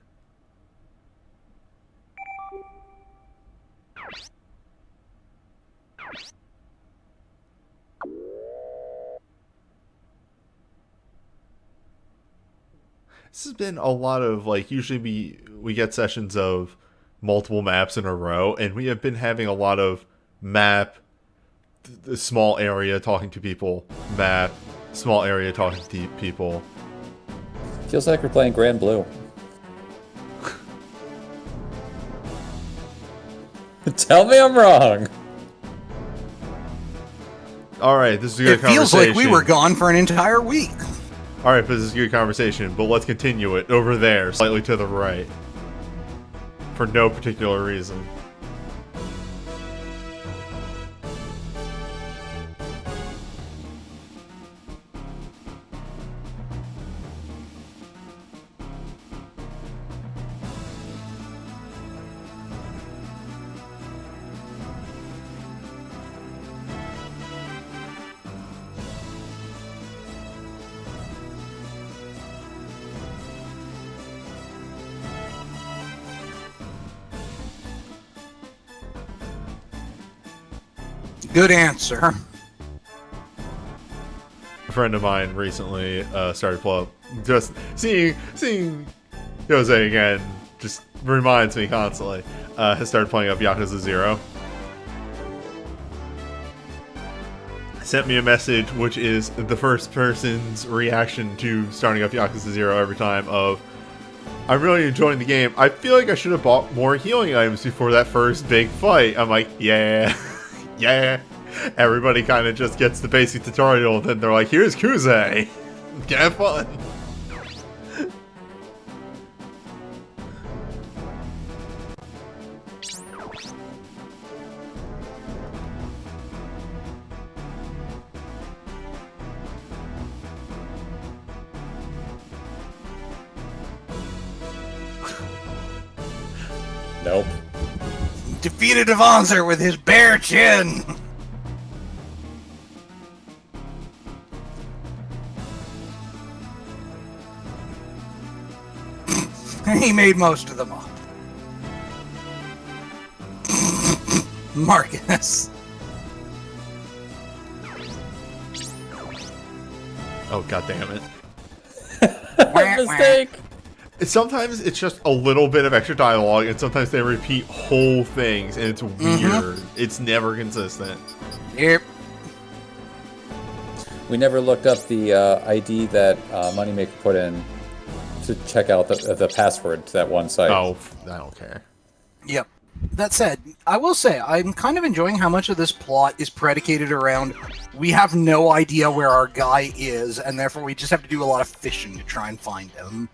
This has been a lot of, like, usually we get sessions of multiple maps in a row, and we have been having a lot of map, the small area talking to people, map, small area talking to people. Feels like we're playing Grand Blue. Tell me I'm wrong. Alright, this is a good conversation. It feels like we were gone for an entire week. Alright, but this is a good conversation, but let's continue it over there, slightly to the right. For no particular reason. Good answer. A friend of mine recently started playing. Just seeing Jose again just reminds me constantly. Has started playing up Yakuza 0. Sent me a message, which is the first person's reaction to starting up Yakuza 0 every time of, I'm really enjoying the game. I feel like I should have bought more healing items before that first big fight. I'm like, yeah, yeah. Everybody kind of just gets the basic tutorial, then they're like, here's Kuze. Have fun. Nope. Defeated Avanzer with his bare chin. He made most of them up. Marcus. Oh, god damn it. Mistake. Sometimes it's just a little bit of extra dialogue, and sometimes they repeat whole things, and it's weird. It's never consistent. Yep. We never looked up the ID that Moneymaker put in to check out the password to that one site. Oh, I don't care. Yep. That said, I will say, I'm kind of enjoying how much of this plot is predicated around we have no idea where our guy is, and therefore we just have to do a lot of fishing to try and find him.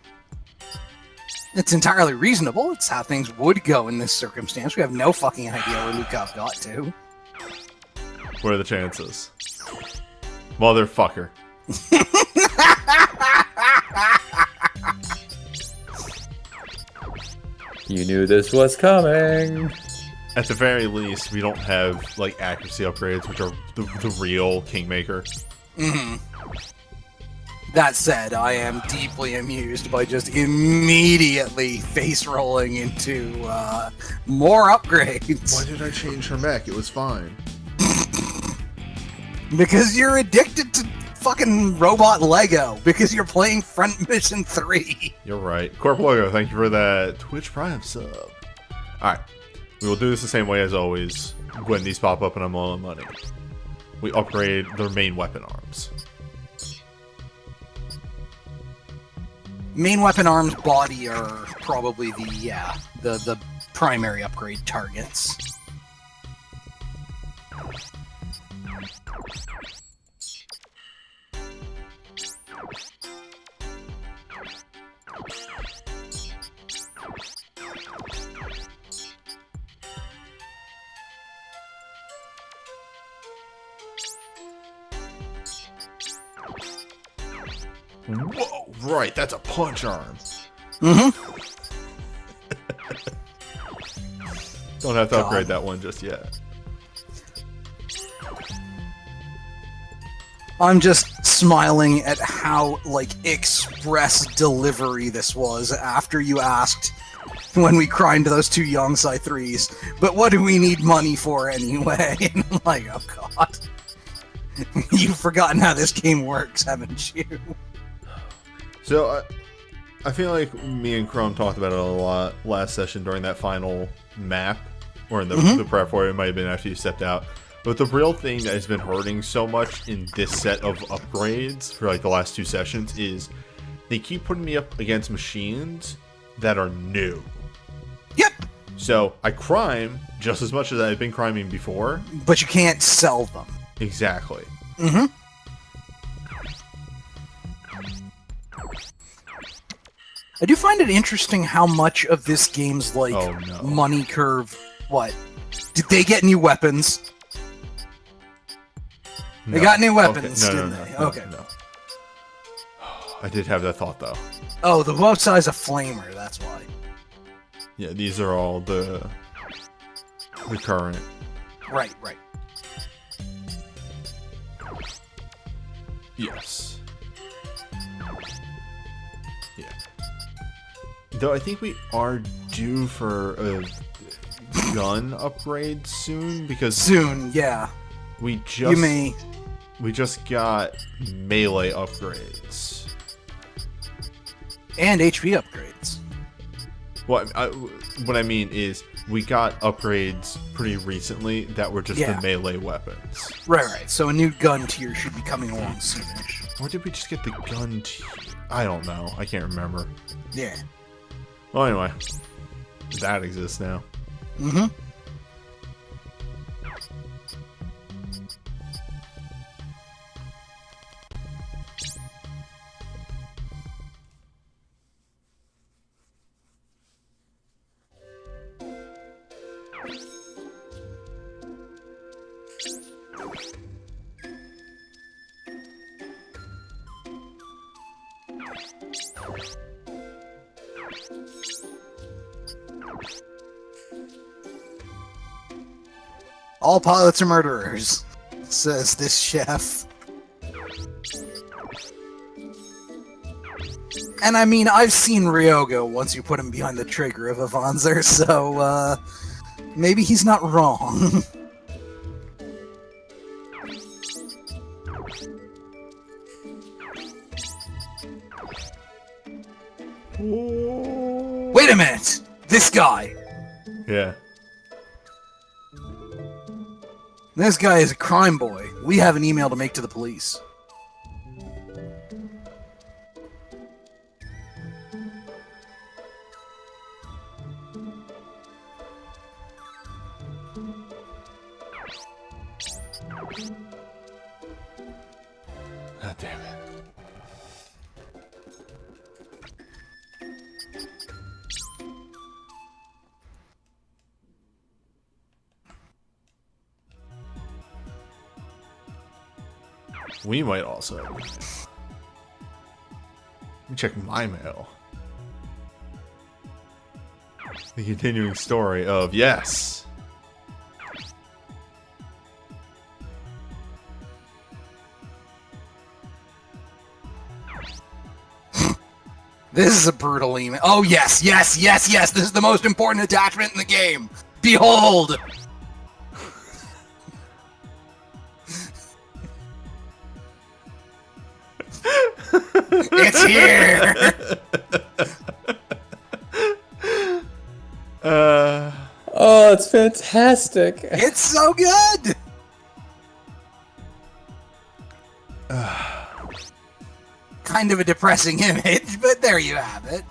It's entirely reasonable. It's how things would go in this circumstance. We have no fucking idea where Lukov got to. What are the chances? Motherfucker. You knew this was coming. At the very least, we don't have, like, accuracy upgrades, which are the real Kingmaker. Mm-hmm. That said, I am deeply amused by just immediately face-rolling into more upgrades. Why did I change her mech? It was fine. Because you're addicted to fucking robot Lego. Because you're playing Front Mission 3. You're right. Corp Logo, thank you for that Twitch Prime sub. Alright. We will do this the same way as always when these pop up and I'm low on money. We upgrade their main weapon arms. Main weapon arms body are probably the primary upgrade targets. Whoa, right, that's a punch arm. Mm-hmm. Don't have to upgrade that one just yet. I'm just smiling at how, like, express delivery this was after you asked when we crimed those two Yongsai 3s, but what do we need money for anyway? And I'm like, oh god. You've forgotten how this game works, haven't you? So, I feel like me and Chrome talked about it a lot last session during that final map, or in the prep for it. It might have been after you stepped out. But the real thing that has been hurting so much in this set of upgrades for like the last two sessions is they keep putting me up against machines that are new. Yep. So I crime just as much as I've been criming before. But you can't sell them. Exactly. Mm-hmm. I do find it interesting how much of this game's like money curve. What? Did they get new weapons? No. They got new weapons, okay. didn't they? Okay. No. I did have that thought though. Oh, the bow size a flamer. That's why. Yeah, these are all the current. Right. Right. Yes. Yeah. Though I think we are due for a gun upgrade soon because soon, yeah. We just got melee upgrades and HP upgrades. What I mean is we got upgrades pretty recently that were just the melee weapons. Right. So a new gun tier should be coming along soonish. Or did we just get the gun tier? I don't know. I can't remember. Yeah. Well, anyway, that exists now. Mm-hmm. All pilots are murderers, says this chef. And I mean, I've seen Ryogo once you put him behind the trigger of a Vanzer, so maybe he's not wrong. Wait a minute! This guy! Yeah. This guy is a crime boy. We have an email to make to the police. God damn it. We might also. Let me check my mail. The continuing story of yes. This is a brutal email. Oh, yes, yes, yes, yes. This is the most important attachment in the game. Behold! It's here! Oh, it's fantastic. It's so good! Kind of a depressing image, but there you have it.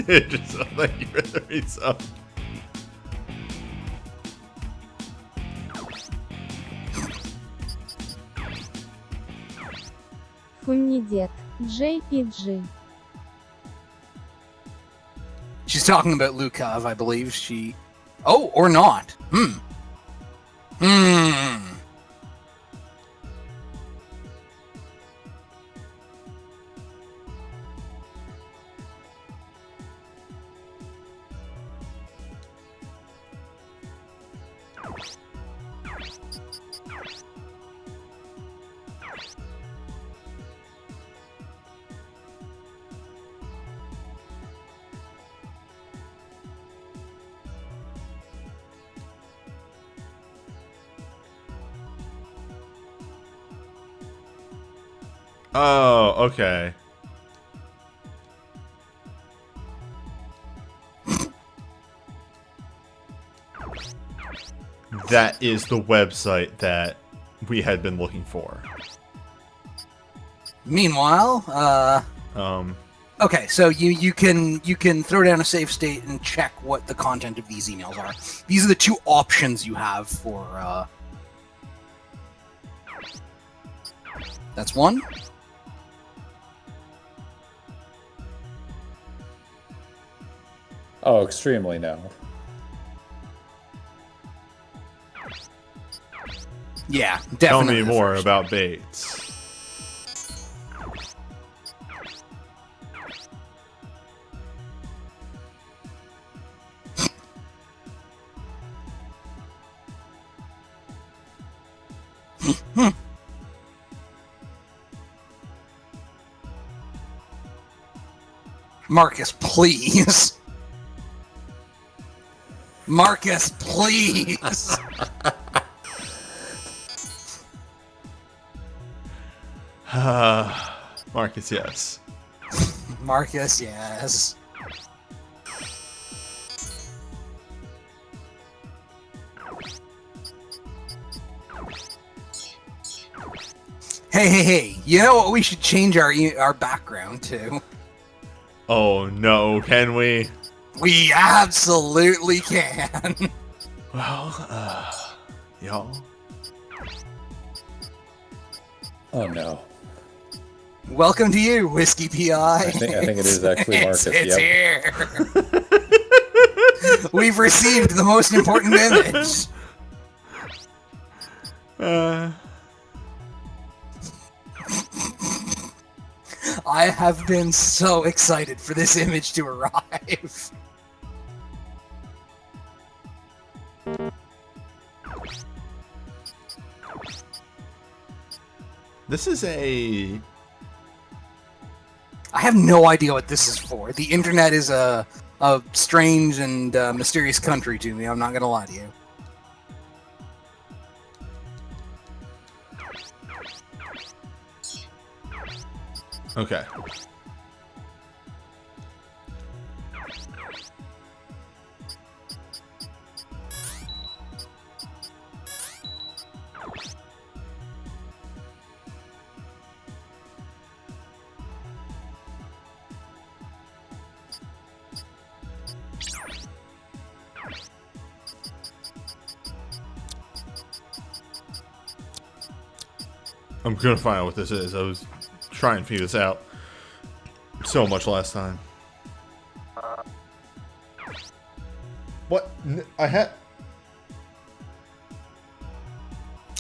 It just sounds like you better read some. Фунидет. JPG. She's talking about Lukov, I believe. She... Oh, or not. Oh, okay. That is the website that we had been looking for. Meanwhile, okay, so you can throw down a save state and check what the content of these emails are. These are the two options you have for that's one. Oh, extremely now. Yeah, Tell definitely. me the more first. about Bates. Marcus, please. Marcus, please. Marcus, yes. Marcus, yes. Hey, you know what we should change our background to? Oh no, can we? We absolutely can. Well, y'all. Oh no. Welcome to you, Whiskey PI. I think it is actually Marcus. It's Yep. here. We've received the most important image. I have been so excited for this image to arrive. This is a... I have no idea what this is for. The internet is a strange and mysterious country to me, I'm not gonna lie to you. Okay. I'm gonna find out what this is. I was trying to figure this out so much last time. What? I had...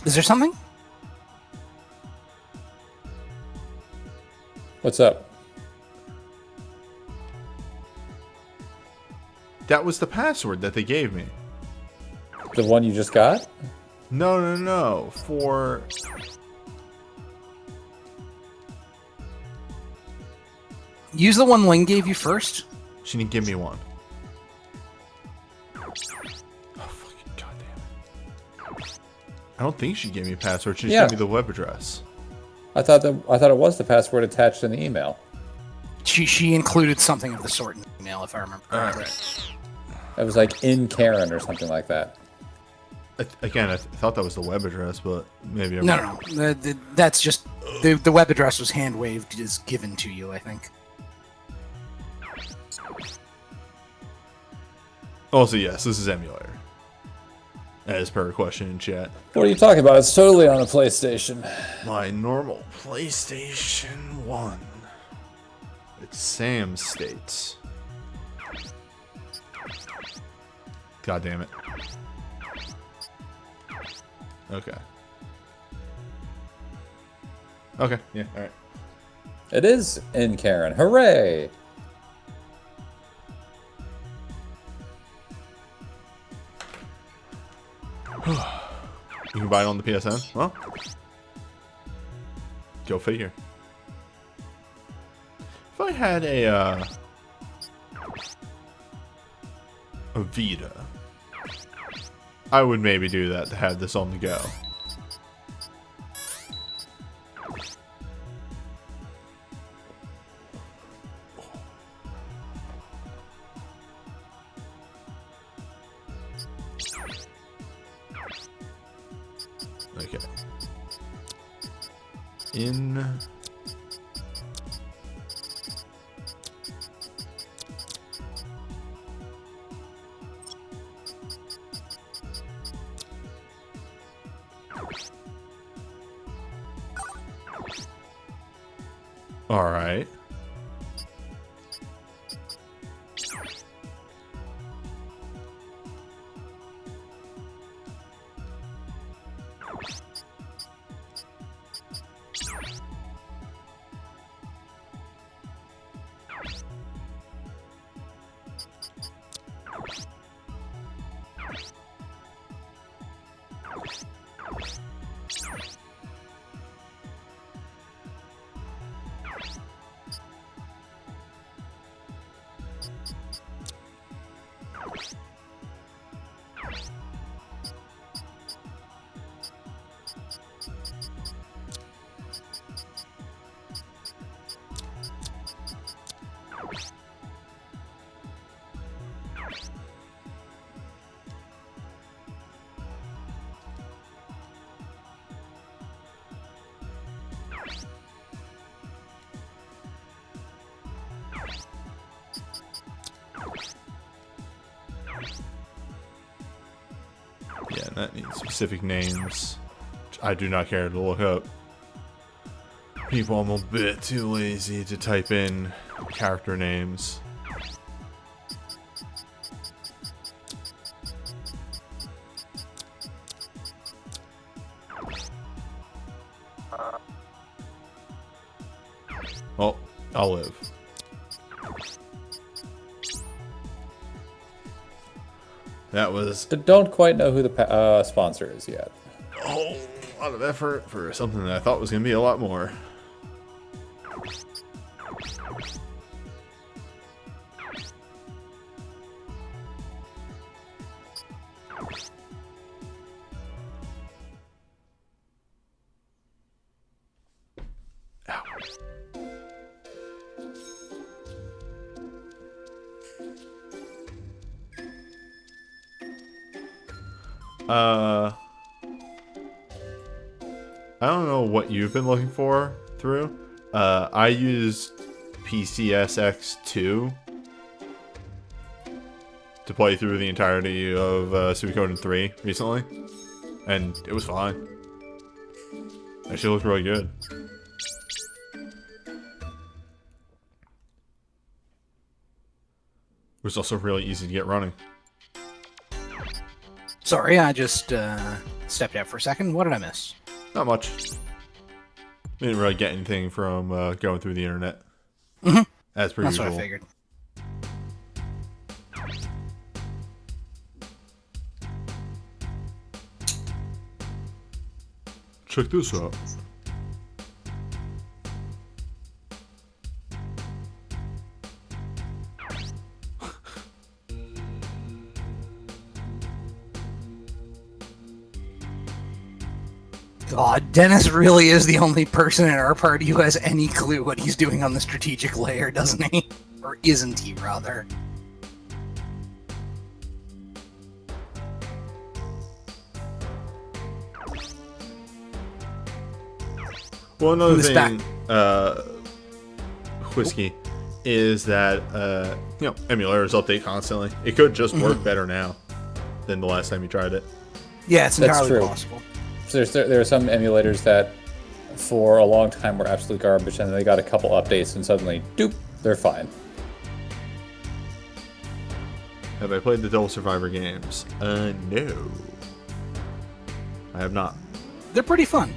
Is there something? What's up? That was the password that they gave me. The one you just got? No, no, no. For... Use the one Ling gave you first. She didn't give me one. Oh, fucking goddamn it. I don't think she gave me a password. She just Yeah. gave me the web address. I thought it was the password attached in the email. She included something of the sort in the email, if I remember. Alright. It was like in Karen or something like that. Again, I thought that was the web address, but maybe I'm No. That's just the web address was hand waved, is given to you, I think. Also, yes, this is emulator. As per question in chat. What are you talking about? It's totally on the PlayStation. My normal PlayStation 1. It's Sam states. God damn it. Okay. Okay, yeah, alright. It is in Karen. Hooray! You can buy it on the PSN? Well, go figure. If I had a Vita, I would maybe do that to have this on the go. Okay. In all right. Yeah, that needs specific names, which I do not care to look up. People, I'm a bit too lazy to type in character names. Well, I'll live. That was Don't quite know who the sponsor is yet. a whole lot of effort for something that I thought was going to be a lot more. Ow. I don't know what you've been looking for through. I used PCSX2 to play through the entirety of Suikoden 3 recently, and it was fine. Actually looked really good. It was also really easy to get running. Sorry, I just stepped out for a second. What did I miss? Not much. Didn't really get anything from going through the internet. Mm-hmm. As per That's usual. what I figured. Check this out. God, Dennis really is the only person in our party who has any clue what he's doing on the strategic layer, doesn't he? Or isn't he, rather? Well, another Who's thing, Whiskey, is that emulators update constantly. It could just work better now than the last time you tried it. Yeah, it's That's entirely true. possible. So there are some emulators that for a long time were absolute garbage, and then they got a couple updates, and suddenly, doop, they're fine. Have I played the Devil Survivor games? No. I have not. They're pretty fun.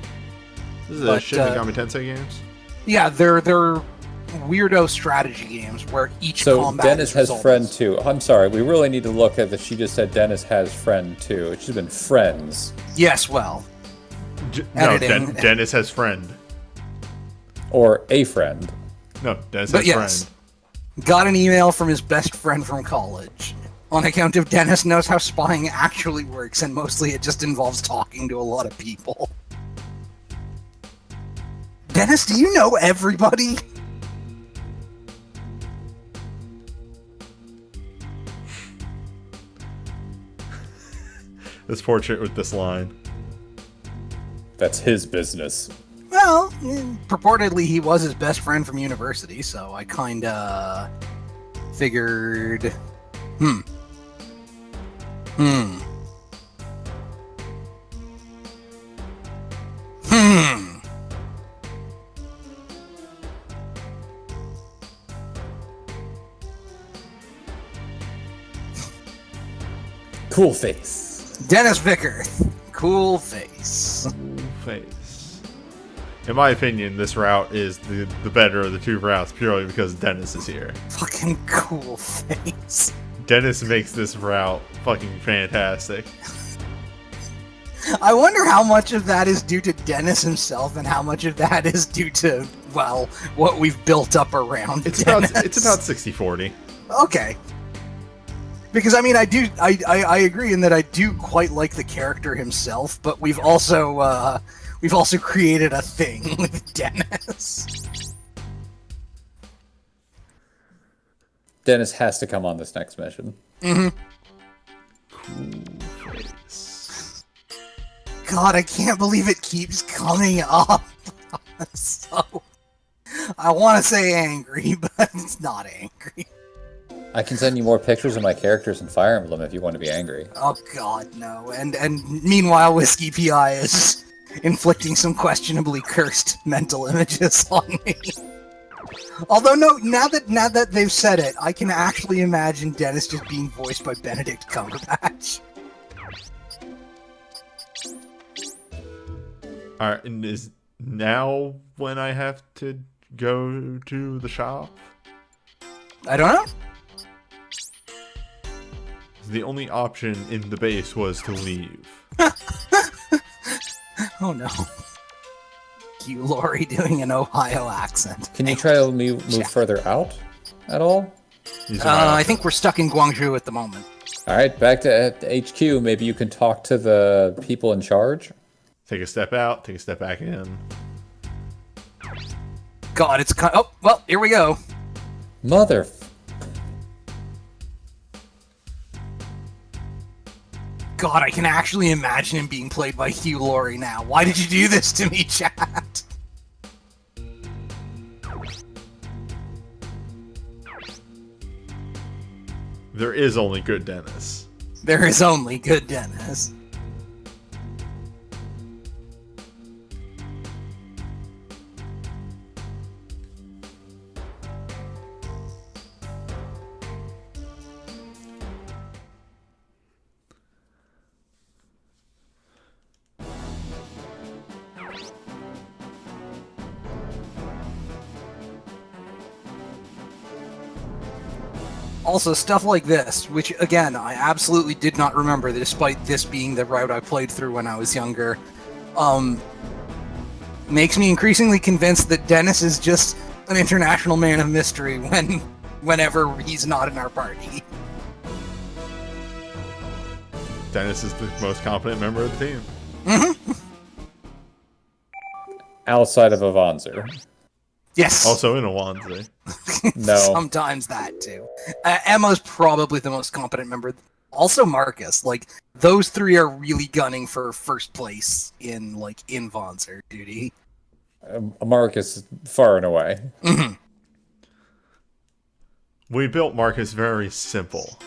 This is But, a Shin Megami Tensei games? Yeah, they're weirdo strategy games where each So combat Dennis is has resolved. friend too. I'm sorry, we really need to look at that. She just said Dennis has friend too. It should have been friends. Yes, well, No, Editing. Dennis has friend. Or a friend. No, Dennis but has yes. friend. Got an email from his best friend from college. On account of Dennis knows how spying actually works, and mostly it just involves talking to a lot of people. Dennis, do you know everybody? This portrait with this line. That's his business. Well, purportedly he was his best friend from university, so I kinda figured... Hmm. Cool face. Dennis Vicker. Cool face. Face. In my opinion, this route is the better of the two routes purely because Dennis is here. Fucking cool face. Dennis makes this route fucking fantastic. I wonder how much of that is due to Dennis himself and how much of that is due to, well, what we've built up around It's Dennis. about 60-40. Okay. Because, I mean, I agree in that I do quite like the character himself, but we've also created a thing with Dennis. Dennis has to come on this next mission. Mm-hmm. Cool face. God, I can't believe it keeps coming up. So, I want to say angry, but it's not angry. I can send you more pictures of my characters in Fire Emblem if you want to be angry. Oh God, no. And meanwhile, Whiskey PI is inflicting some questionably cursed mental images on me. Although no, now that they've said it, I can actually imagine Dennis just being voiced by Benedict Cumberbatch. Alright, and is now when I have to go to the shop? I don't know. The only option in the base was to leave. Oh no. Cue Lori doing an Ohio accent. Can you try to move further out at all? These are my I options. think we're stuck in Guangzhou at the moment. All right, back to HQ. Maybe you can talk to the people in charge. Take a step out, take a step back in. God, it's oh well. Here we go. God, I can actually imagine him being played by Hugh Laurie now. Why did you do this to me, chat? There is only good Dennis. There is only good Dennis. Also, stuff like this, which, again, I absolutely did not remember, despite this being the route I played through when I was younger, makes me increasingly convinced that Dennis is just an international man of mystery whenever he's not in our party. Dennis is the most competent member of the team. Outside of Avanzer. Yes. Also in a onesie. No. Sometimes that, too. Emma's probably the most competent member. Also Marcus. Like, those three are really gunning for first place in Vonzer duty. Marcus, far and away. Mm-hmm. We built Marcus very simple.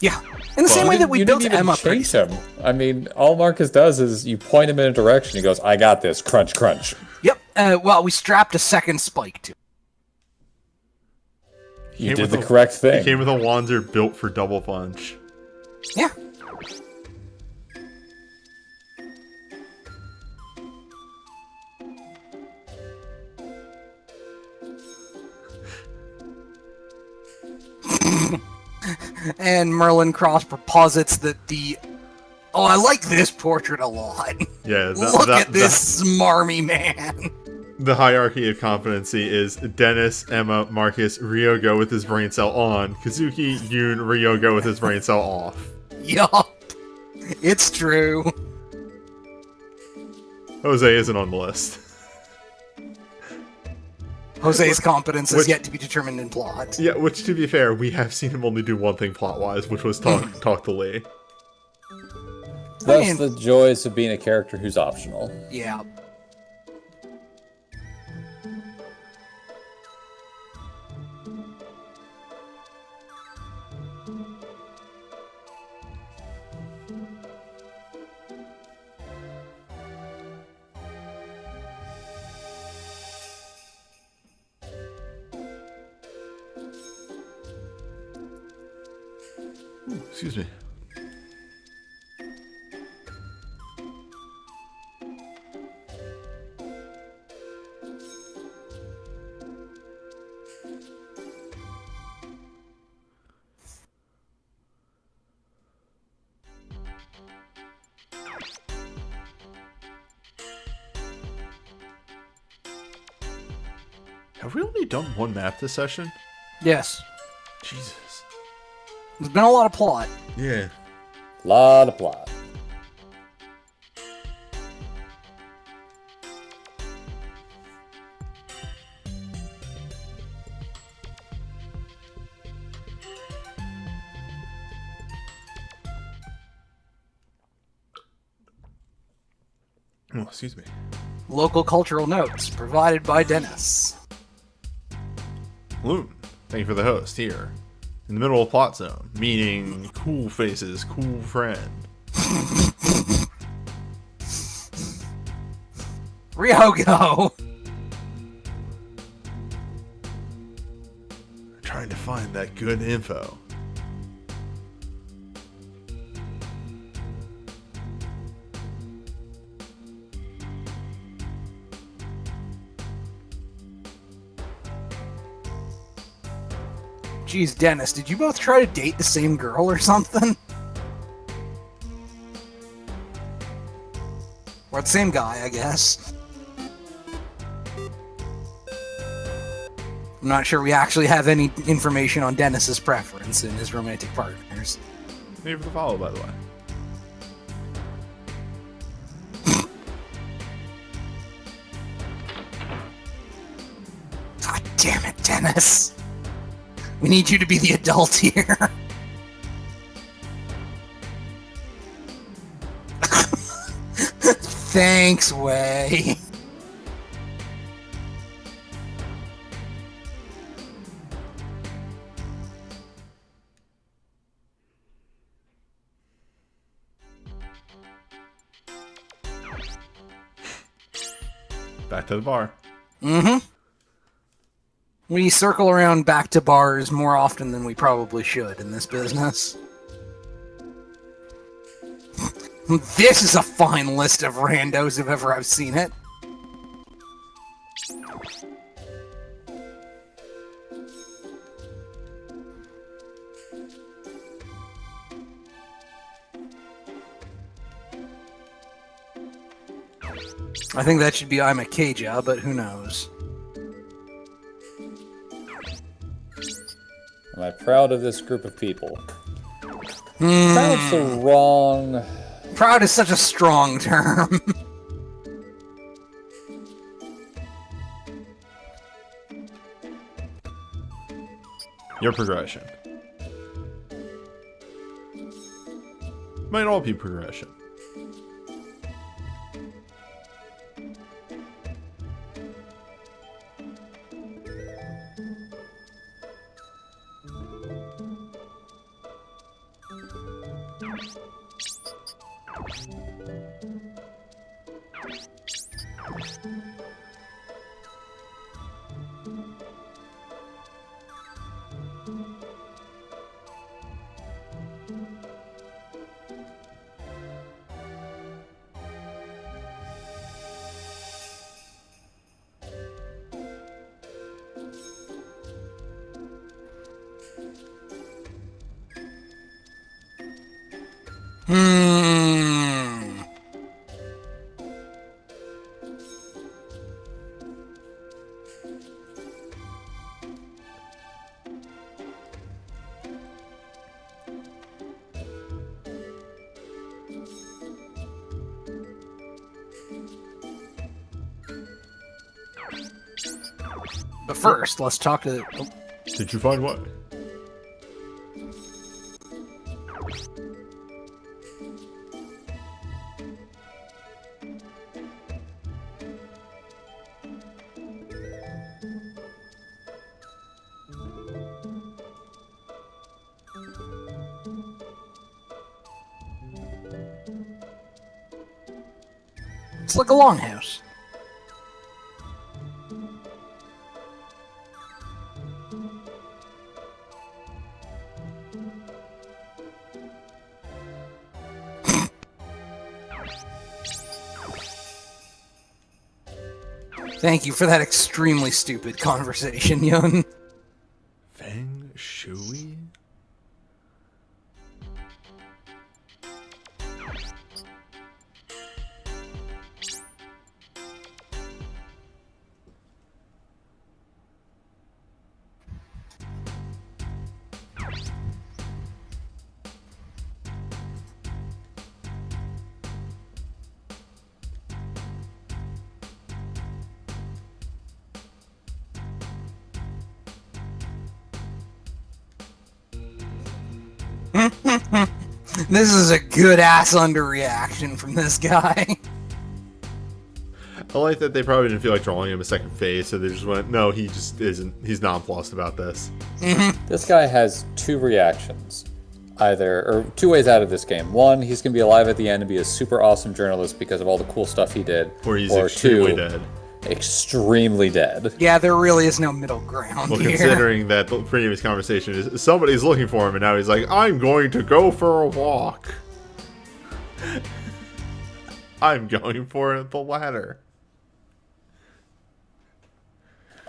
Yeah. In the same way that we built didn't even Emma change him. I mean, all Marcus does is you point him in a direction, he goes, I got this, crunch, crunch. Yep. Well, we strapped a second spike to it. You did the correct thing. He came with a Wander built for double punch. Yeah. And Merlin Cross posits that the... Oh, I like this portrait a lot. Yeah, Look at this smarmy man. The hierarchy of competency is Dennis, Emma, Marcus, Ryogo with his brain cell on, Kazuki, Yoon, Ryogo with his brain cell off. Yup. It's true. Jose isn't on the list. Jose's competence is yet to be determined in plot. Yeah, which, to be fair, we have seen him only do one thing plot-wise, which was talk to Lee. That's the joys of being a character who's optional. Yeah. Ooh, excuse me. Have we only done one map this session? Yes. Jesus. There's been a lot of plot. Yeah. Lot of plot. Oh, excuse me. Local cultural notes provided by Dennis. Loon, thank you for the host here. In the middle of plot zone, meaning cool faces, cool friend. Ryogo! Trying to find that good info. Jeez, Dennis, did you both try to date the same girl or something? Or the same guy, I guess. I'm not sure we actually have any information on Dennis's preference in his romantic partners. Thank you for the follow, by the way. God damn it, Dennis. We need you to be the adult here. Thanks, Way. Back to the bar. Mm-hmm. We circle around back to bars more often than we probably should in this business. This is a fine list of randos if ever I've seen it. I think that should be I'm a Keija, but who knows? Am I proud of this group of people? Proud's the wrong... Proud is such a strong term. Your progression. Might all be progression. But first, let's talk to... Oh, Did you find what? it's like a longhouse. Thank you for that extremely stupid conversation, Yun. Feng Shui? This is a good ass underreaction from this guy. I like that they probably didn't feel like drawing him a second face, so they just went, no, he just isn't. He's nonplussed about this. This guy has two reactions. Or two ways out of this game. One, he's going to be alive at the end and be a super awesome journalist because of all the cool stuff he did. Or he's extremely dead. Extremely dead. Yeah, there really is no middle ground Well, here. considering that the previous conversation is somebody's looking for him, and now he's like, I'm going to go for a walk. I'm going for the ladder.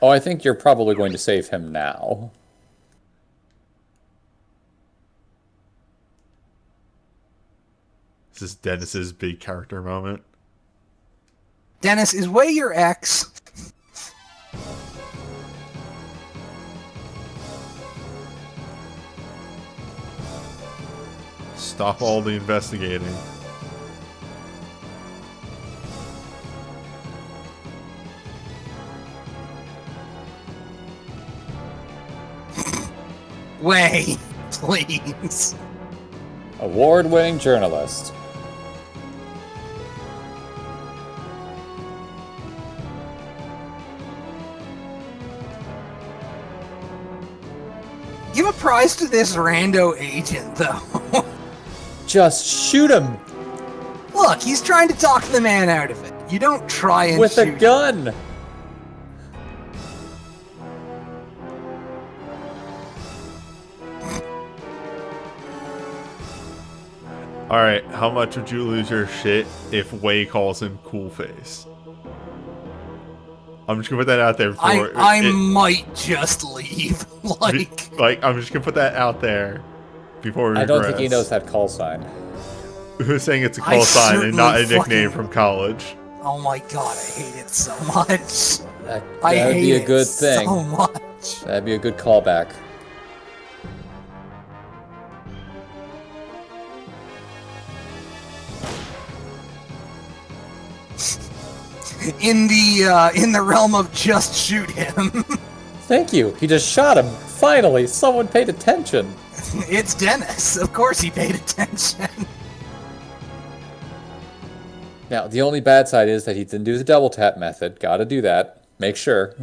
Oh, I think you're probably going to save him now. This is Dennis's big character moment. Dennis, is Way your ex? Stop all the investigating. Way, please. Award-winning journalist. Give a prize to this rando agent, though. Just shoot him Look, he's trying to talk the man out of it. You don't try and with a shoot gun. Alright, how much would you lose your shit if Wei calls him Cool Face? I'm just gonna put that out there before I might just leave. I'm just gonna put that out there before we I don't think he regress. knows that call sign. Who's saying it's a call sign and not a certainly nickname fucking- from college? Oh my god, I hate it so much. I That'd hate be a it good thing. so much. That'd be a good callback. In the realm of just shoot him, Thank you. He just shot him. Finally, someone paid attention. it's Dennis. Of course he paid attention. Now, the only bad side is that he didn't do the double tap method. Gotta do that. Make sure.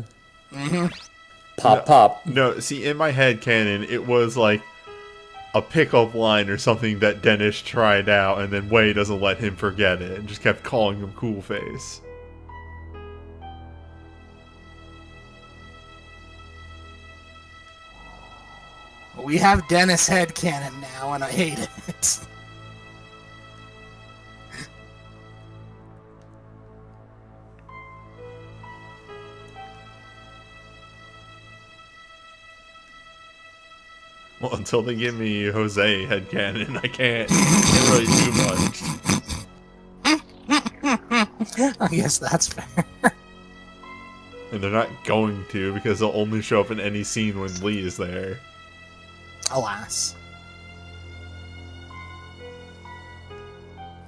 Pop, pop. No, see, in my head canon, it was like a pickup line or something that Dennis tried out, and then Wei doesn't let him forget it, and just kept calling him Cool Face. We have Dennis headcanon now, and I hate it. Well, until they give me Jose headcanon, I can't really do much. I guess that's fair. And they're not going to, because they'll only show up in any scene when Lee is there. Alas.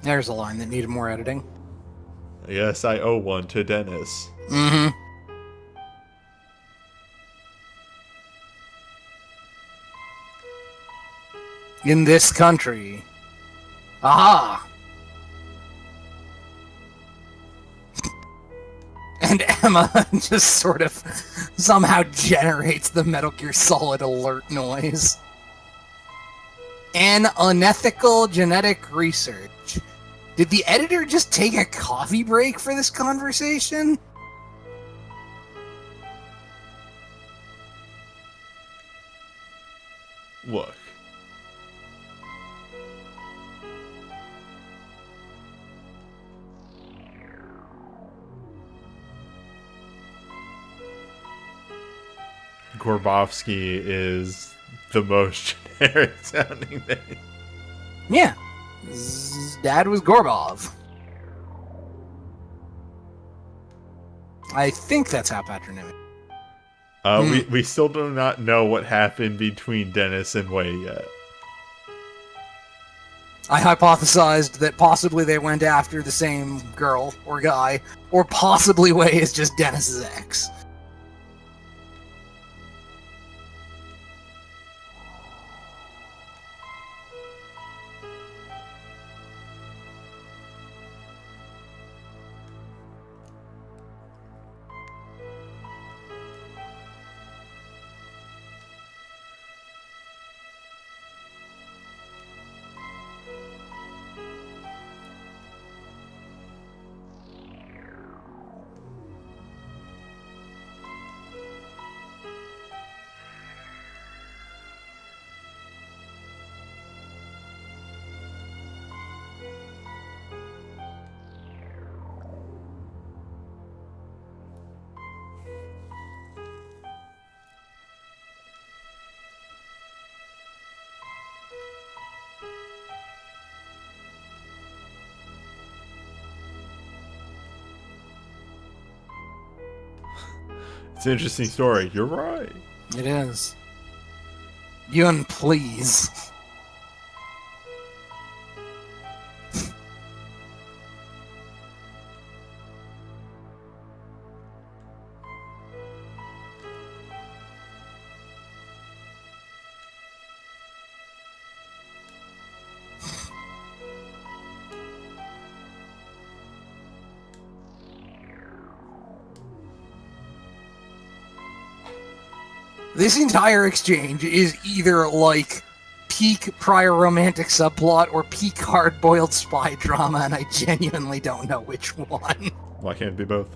There's a line that needed more editing. Yes, I owe one to Dennis. Mm-hmm. In this country. Aha! And Emma just sort of somehow generates the Metal Gear Solid alert noise. An unethical genetic research. Did the editor just take a coffee break for this conversation? Look. Gorbovsky is the most generic sounding name. Yeah. His dad was Gorbov. I think that's how patronymic. We still do not know what happened between Dennis and Wei yet. I hypothesized that possibly they went after the same girl or guy, or possibly Wei is just Dennis's ex. It's an interesting story. You're right. It is. Yun, please. This entire exchange is either like peak prior romantic subplot or peak hard-boiled spy drama, and I genuinely don't know which one. Why can't it be both?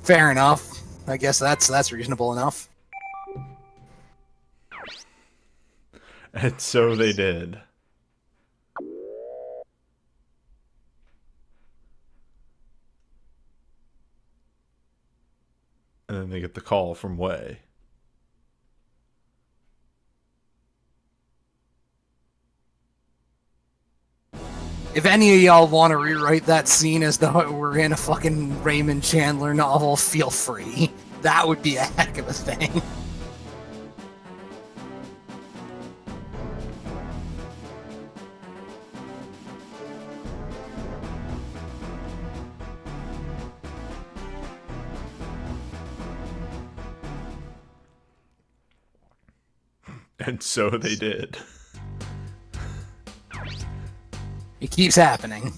Fair enough. I guess that's reasonable enough. And so they did. And then they get the call from Wei. If any of y'all want to rewrite that scene as though we're in a fucking Raymond Chandler novel, feel free. That would be a heck of a thing. And so they did. It keeps happening.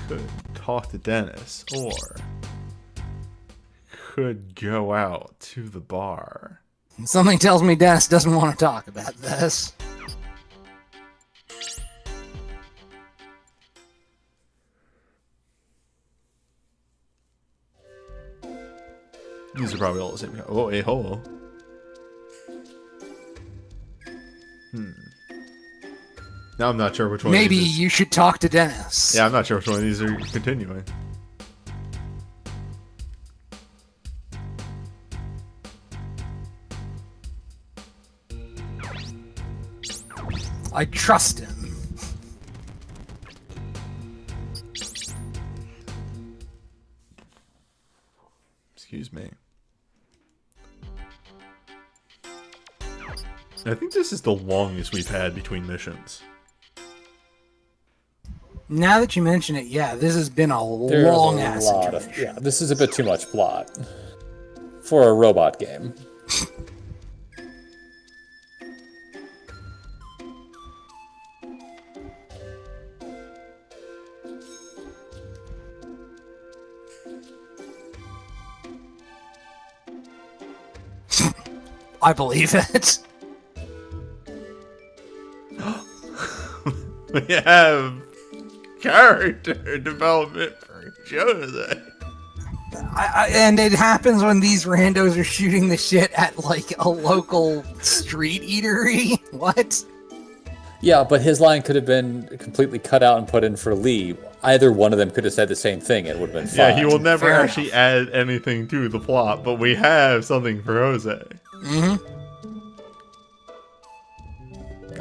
Could talk to Dennis, or could go out to the bar. Something tells me Dennis doesn't want to talk about this. These are probably all the same. Oh, hey, hello. Now I'm not sure which one. Maybe of these is... you should talk to Dennis. Yeah, I'm not sure which one of these are continuing. I trust him. Excuse me. I think this is the longest we've had between missions. Now that you mention it, yeah, this has been a There's long a ass lot of, intermission. yeah, this is a bit too much plot for a robot game. I believe it. We have character development for Jose. And it happens when these randos are shooting the shit at like a local street eatery. What? Yeah, but his line could have been completely cut out and put in for Lee. Either one of them could have said the same thing. It would have been fine. Yeah, he will never Fair actually add anything to the plot, but we have something for Jose. Mm-hmm.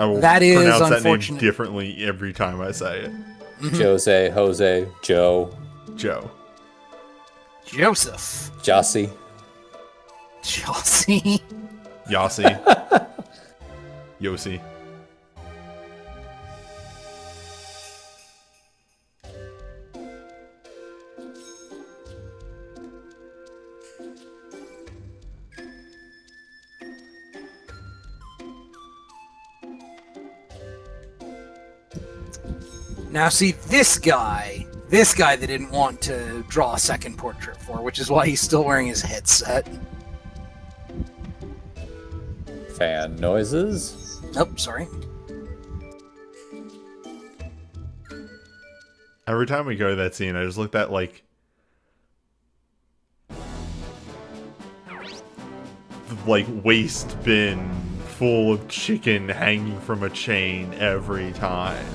I will That is pronounce that name unfortunate. differently every time I say it. Jose, Jose, Joe, Joe. Joseph. Jossie. Chelsea. Yossi. Yossi. Now see, this guy they didn't want to draw a second portrait for, which is why he's still wearing his headset. Fan noises. Nope, sorry. Every time we go to that scene, I just looked at, like, waste bin full of chicken hanging from a chain every time.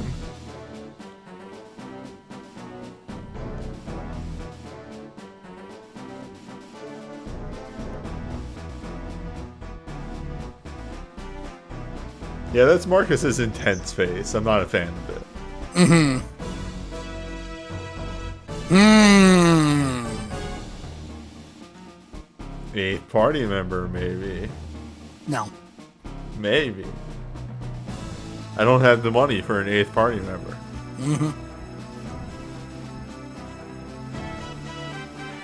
Yeah, that's Marcus's intense face. I'm not a fan of it. Mm-hmm. Eighth party member, maybe. No. Maybe. I don't have the money for an eighth party member. Mm-hmm.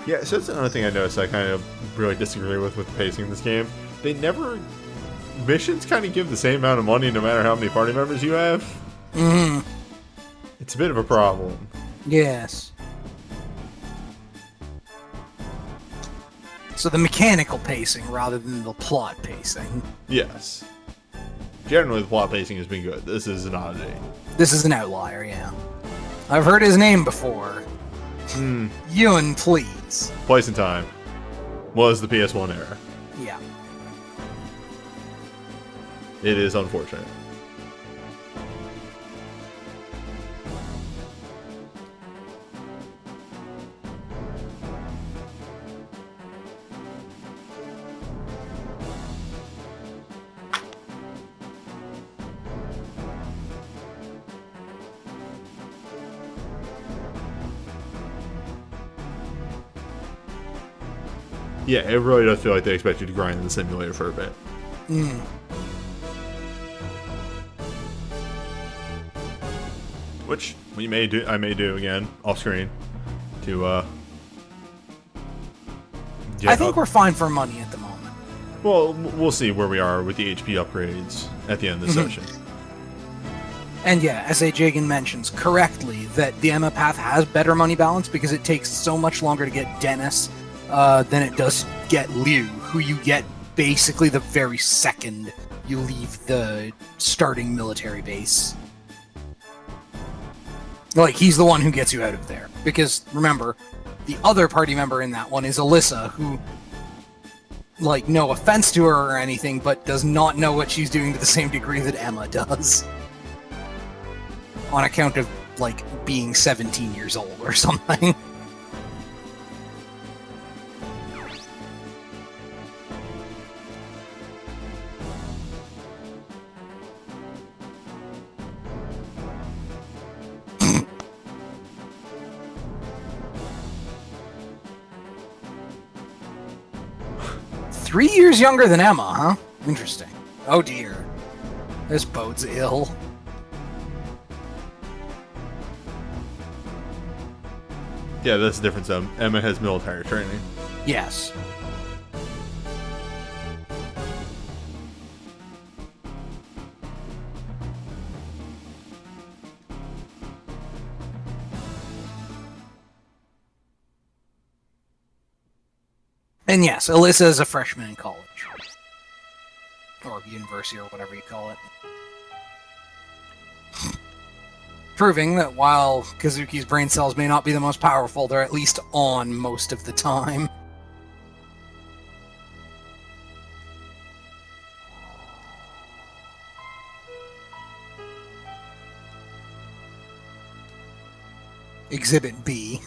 Yeah, so that's another thing I noticed I kind of really disagree with the pacing of this game. They never... Missions kind of give the same amount of money no matter how many party members you have. Mm-hmm. It's a bit of a problem. Yes. So the mechanical pacing rather than the plot pacing. Yes. Generally, the plot pacing has been good. This is an oddity. This is an outlier, yeah. I've heard his name before. Ewan, please. Place and Time was the PS1 era. Yeah. It is unfortunate. Yeah, it really does feel like they expect you to grind in the simulator for a bit. Which we may do. I may do again off screen. To I think we're fine for money at the moment. Well, we'll see where we are with the HP upgrades at the end of the session. And yeah, as Jagan mentions correctly, that the Emma path has better money balance because it takes so much longer to get Dennis than it does get Liu, who you get basically the very second you leave the starting military base. Like, he's the one who gets you out of there. Because, remember, the other party member in that one is Alyssa, who, like, no offense to her or anything, but does not know what she's doing to the same degree that Emma does. On account of, like, being 17 years old or something. Three years younger than Emma, huh? Interesting. Oh dear. This bodes ill. Yeah, that's the difference. Emma has military training. Yes. And yes, Alyssa is a freshman in college. Or university, or whatever you call it. Proving that while Kazuki's brain cells may not be the most powerful, they're at least on most of the time. Exhibit B.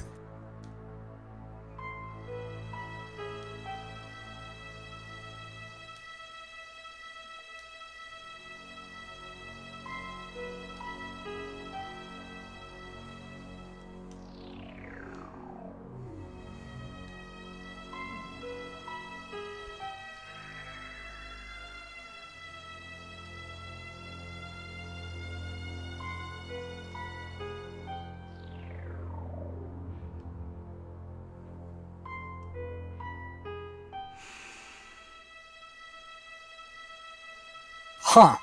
Huh.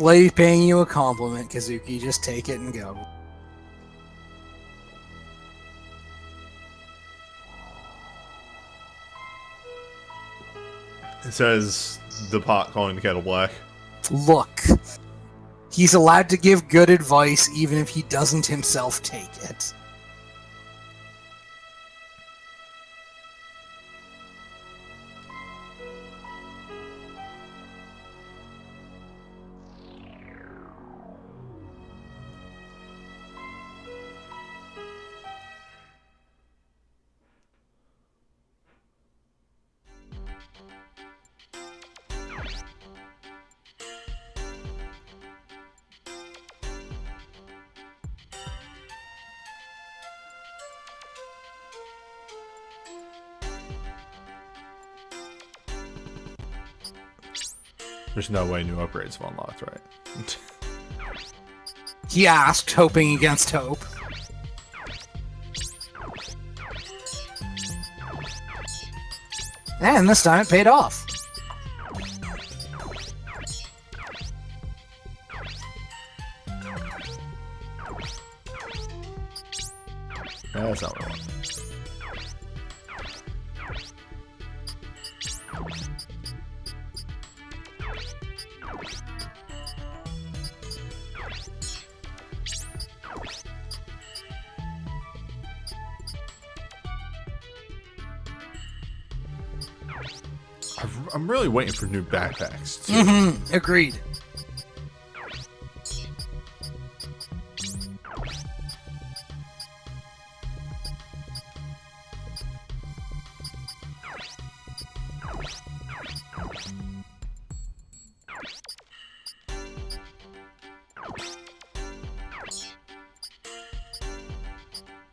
Lady paying you a compliment, Kazuki. Just take it and go. It says the pot calling the kettle black. Look. He's allowed to give good advice even if he doesn't himself take it. There's no way new upgrades have unlocked, right? He asked, hoping against hope. And this time it paid off. That's not what I want. I'm really waiting for new backpacks, too. Mm-hmm. Agreed.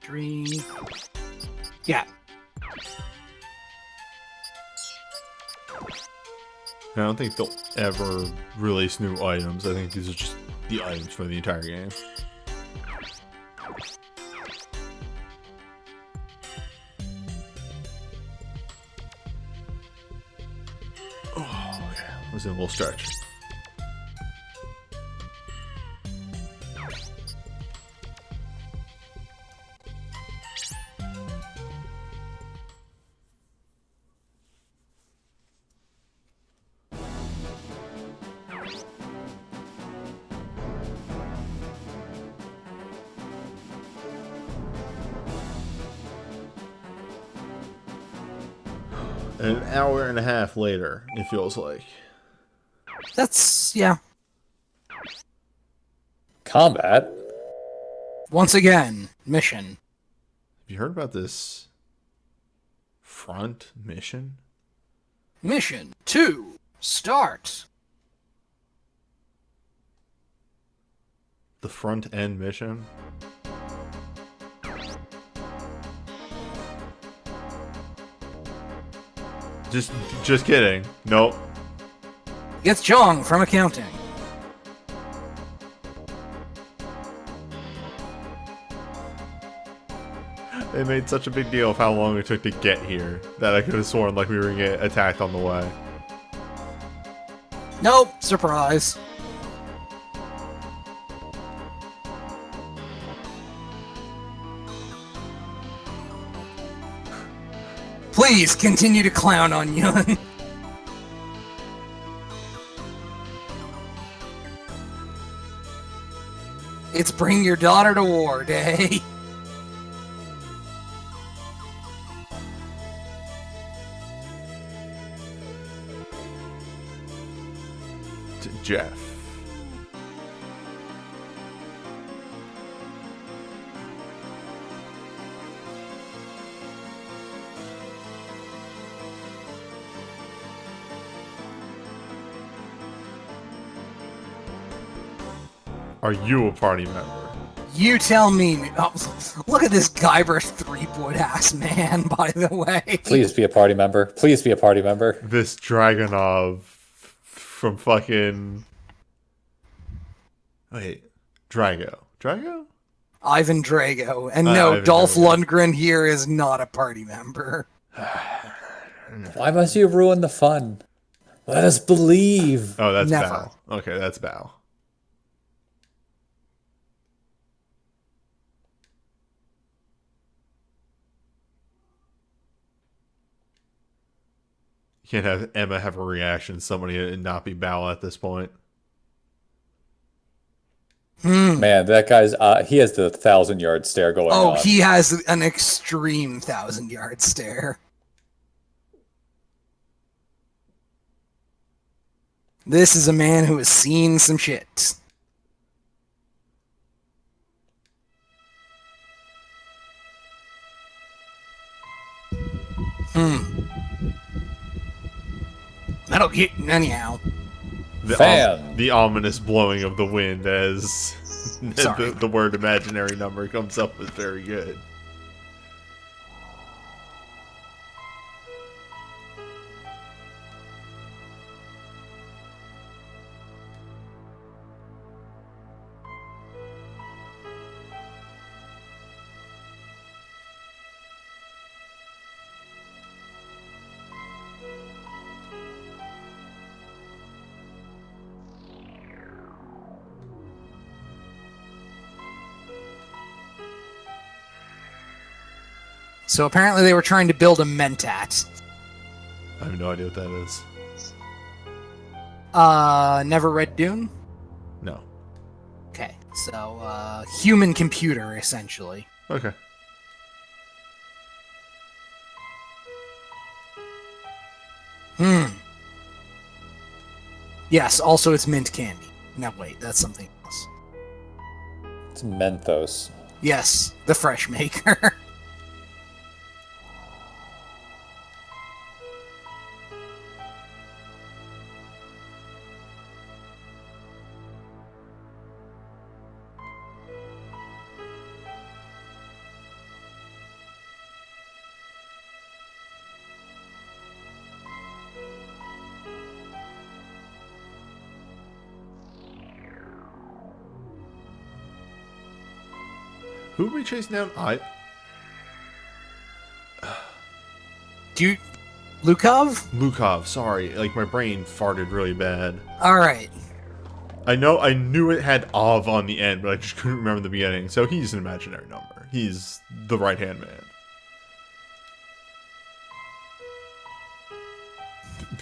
Three. Yeah. I don't think they'll ever release new items. I think these are just the items for the entire game. Oh, okay. Was in a little stretch. An hour and a half later, it feels like. That's, yeah. Combat? Once again, mission. Have you heard about this front mission? Mission 2. Start. The front end mission? Just kidding. Nope. Gets Jong from accounting. They made such a big deal of how long it took to get here that I could have sworn like we were gonna get attacked on the way. Nope. Surprise. Please continue to clown on Yun. It's bring your daughter to war day. Jeff. Are you a party member? You tell me. Oh, look at this Guyver 3-foot ass man, by the way. Please be a party member. Please be a party member. This Dragonov from fucking... Wait. Drago. Drago? Ivan Drago. And no, Ivan Dolph Drago. Lundgren here is not a party member. Why must you ruin the fun? Let us believe. Oh, that's Never. Bao. Okay, that's Bao. You can't have Emma have a reaction to somebody and not be Bao at this point. Man, that guy's, he has the 1,000-yard stare going Oh, on. he has an extreme 1,000-yard stare. This is a man who has seen some shit. That'll get anyhow. The ominous blowing of the wind as Sorry. the word imaginary number comes up is very good. So apparently they were trying to build a Mentat. I have no idea what that is. Never read Dune? No. Okay, so, human computer, essentially. Okay. Yes, also it's mint candy. No, wait, that's something else. It's Mentos. Yes, the fresh maker. Who are we chasing down? Lukov? Lukov, sorry. Like, my brain farted really bad. Alright. I knew it had Av on the end, but I just couldn't remember the beginning. So he's an imaginary number. He's the right-hand man.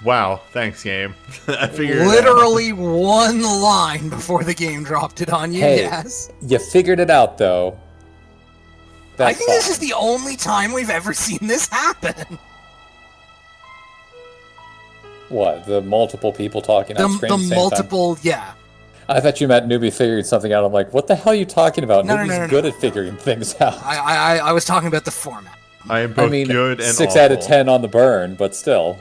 Wow, thanks, game. I figured Literally one line before the game dropped it on you, Hey, yes. you figured it out, though. I That's think this fine. is the only time we've ever seen this happen. What, the multiple people talking on screen at the same multiple, yeah. time? I thought you meant Newbie figured something out. I'm like, what the hell are you talking about? No, no, Newbie's no, no, good no. at figuring things out. I was talking about the format. I am both I mean, good and 6 awful. out of 10 on the burn, but still.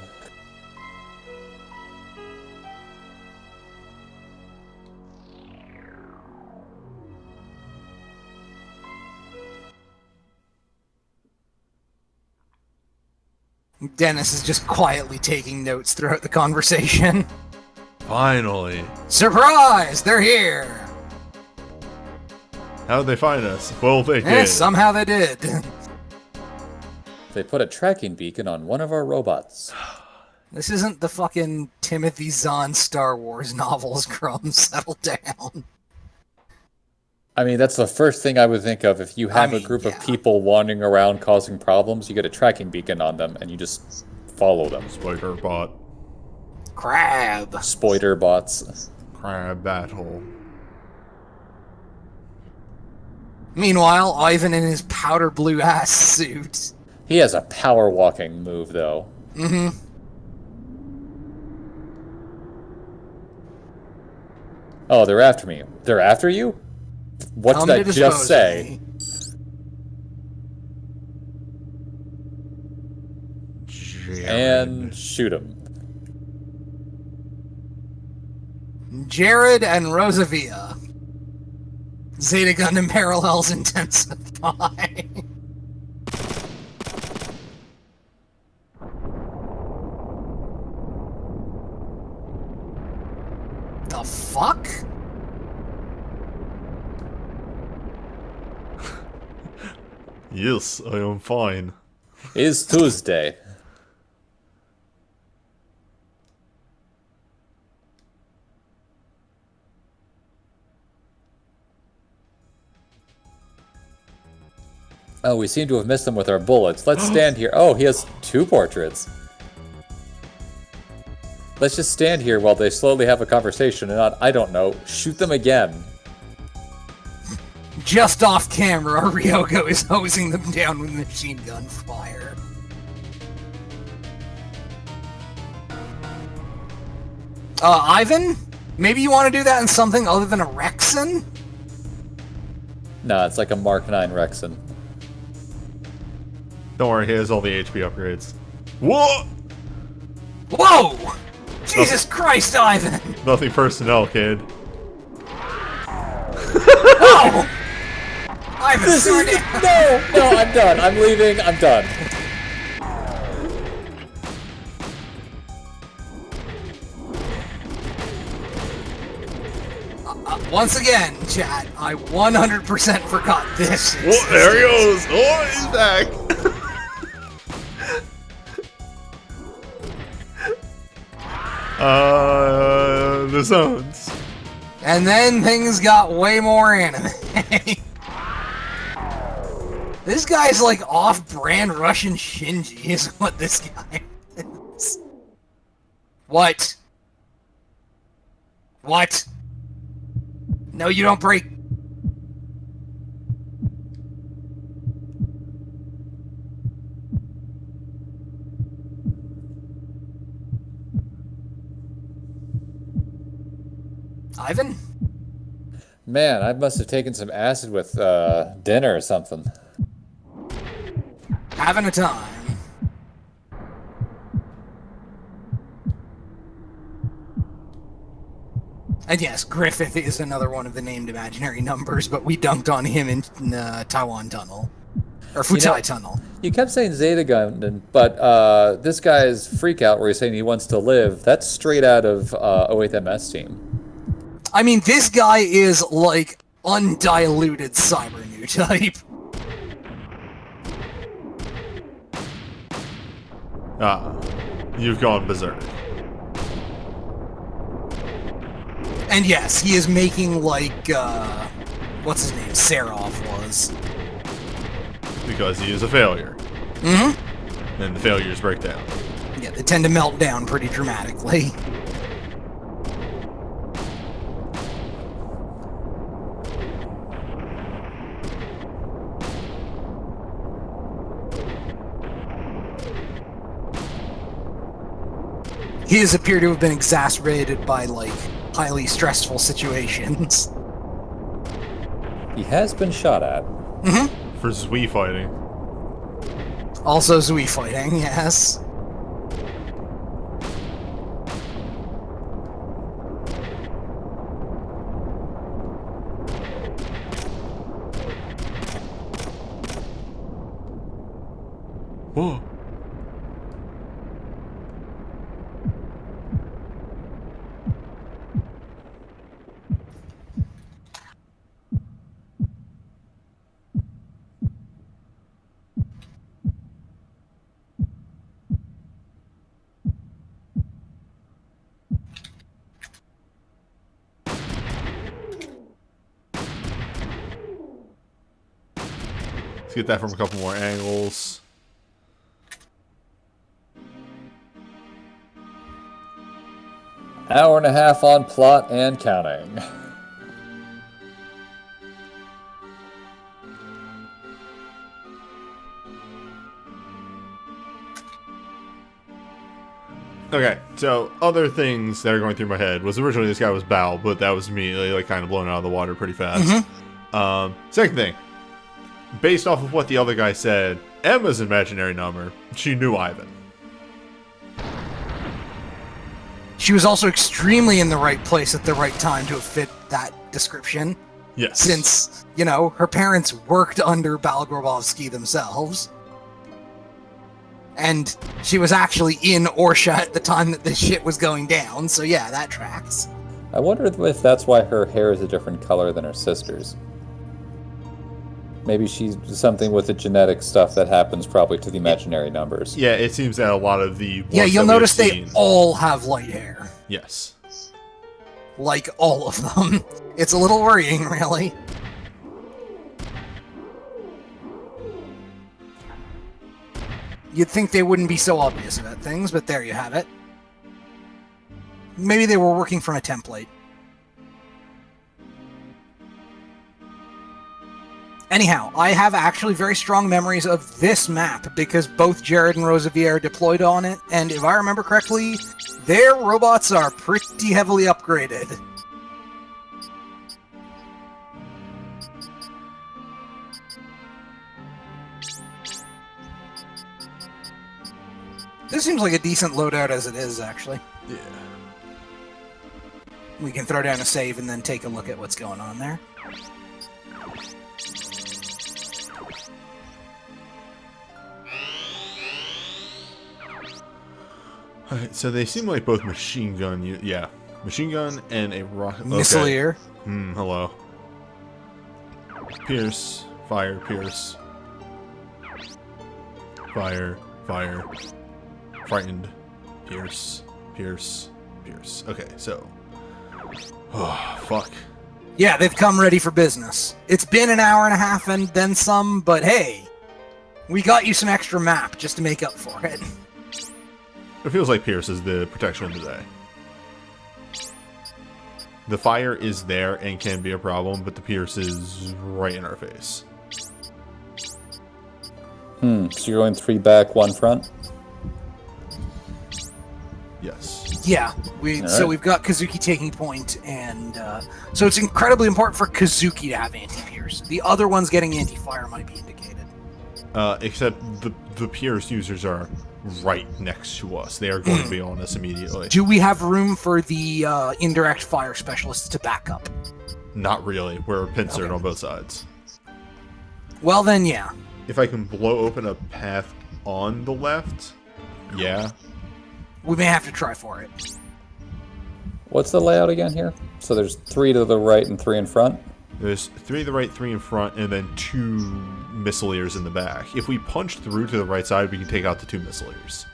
Dennis is just quietly taking notes throughout the conversation. Finally. Surprise! They're here! How did they find us? Well, they did. Yes, somehow they did. They put a tracking beacon on one of our robots. This isn't the fucking Timothy Zahn Star Wars novels, Crumb. Settle down. I mean, that's the first thing I would think of. If you have I a mean, group yeah. of people wandering around causing problems, you get a tracking beacon on them, and you just follow them. Spider bot. Crab. Spoiler bots. Crab battle. Meanwhile, Ivan in his powder blue ass suit. He has a power walking move, though. Mm-hmm. Oh, they're after me. They're after you? What Come did to I dispose just of say? me. And shoot him. Jared and Rosavia. Zeta Gundam parallels intensify. The fuck? Yes, I am fine. It's Tuesday. Oh, we seem to have missed them with our bullets. Let's stand here. Oh, he has 2 portraits. Let's just stand here while they slowly have a conversation and not, I don't know, shoot them again. Just off camera, Ryoko is hosing them down with machine gun fire. Ivan? Maybe you want to do that in something other than a Rexon? Nah, it's like a Mark 9 Rexon. Don't worry, he has all the HP upgrades. Whoa! Whoa! Jesus Christ, Ivan! Nothing personnel, kid. Oh! Ivan, slow down! No, I'm done. I'm leaving. I'm done. Once again, chat, I 100% forgot this. Oh, there he goes! Oh, he's back! The zones. And then things got way more anime. This guy's like off-brand Russian Shinji is what this guy is. What? What? No, you don't break. Ivan? Man, I must have taken some acid with dinner or something. Having a time. And yes, Griffith is another one of the named imaginary numbers, but we dunked on him in Taiwan Tunnel. Or Futai Tunnel. You kept saying Zeta Gundam, but this guy's freak out where he's saying he wants to live, that's straight out of 08MS team. I mean, this guy is like undiluted cyber new type. You've gone berserk. And yes, he is making like, what's his name? Seraph was. Because he is a failure. Mm-hmm. And the failures break down. Yeah, they tend to melt down pretty dramatically. He has appeared to have been exacerbated by, like, highly stressful situations. He has been shot at. Mm-hmm. For Zui fighting. Also Zui fighting, yes. Whoa. Let's get that from a couple more angles. Hour and a half on plot and counting. Okay, so other things that are going through my head was originally this guy was Bao, but that was immediately like kind of blown out of the water pretty fast. Second thing, based off of what the other guy said, Emma's imaginary number, she knew Ivan. She was also extremely in the right place at the right time to have fit that description. Yes. Since, you know, her parents worked under Balgrobovsky themselves. And she was actually in Orsha at the time that this shit was going down, so yeah, that tracks. I wonder if that's why her hair is a different color than her sister's. Maybe she's something with the genetic stuff that happens probably to the imaginary numbers. Yeah, it seems that a lot of the Yeah, ones you'll that we've notice they seen- all have light hair. Yes. Like, all of them. It's a little worrying, really. You'd think they wouldn't be so obvious about things, but there you have it. Maybe they were working from a template. Anyhow, I have actually very strong memories of this map because both Jared and Rosavier are deployed on it, and if I remember correctly, their robots are pretty heavily upgraded. This seems like a decent loadout as it is, actually. Yeah. We can throw down a save and then take a look at what's going on there. Alright, so they seem like both machine gun. Yeah, machine gun and a rocket. Missileer. Hello. Pierce, fire, pierce. Fire, fire. Frightened. Pierce, pierce, pierce. Okay, so. Oh, fuck. Yeah, they've come ready for business. It's been an hour and a half and then some, but hey, We got you some extra map just to make up for it. It feels like Pierce is the protection of the day. The fire is there and can be a problem, but the Pierce is right in our face. So you're going 3 back, 1 front? Yes. Yeah, so we've got Kazuki taking point, and so it's incredibly important for Kazuki to have anti-pierce. The other ones getting anti-fire might be indicated. Except the Pierce users are right next to us. They are going to be on us immediately. Do we have room for the indirect fire specialists to back up? Not really. We're pincered on both sides. Well then, yeah. If I can blow open a path on the left, yeah. We may have to try for it. What's the layout again here? So there's 3 to the right and 3 in front? There's 3 to the right, 3 in front, and then 2 missileers in the back. If we punch through to the right side, we can take out the 2 missileers.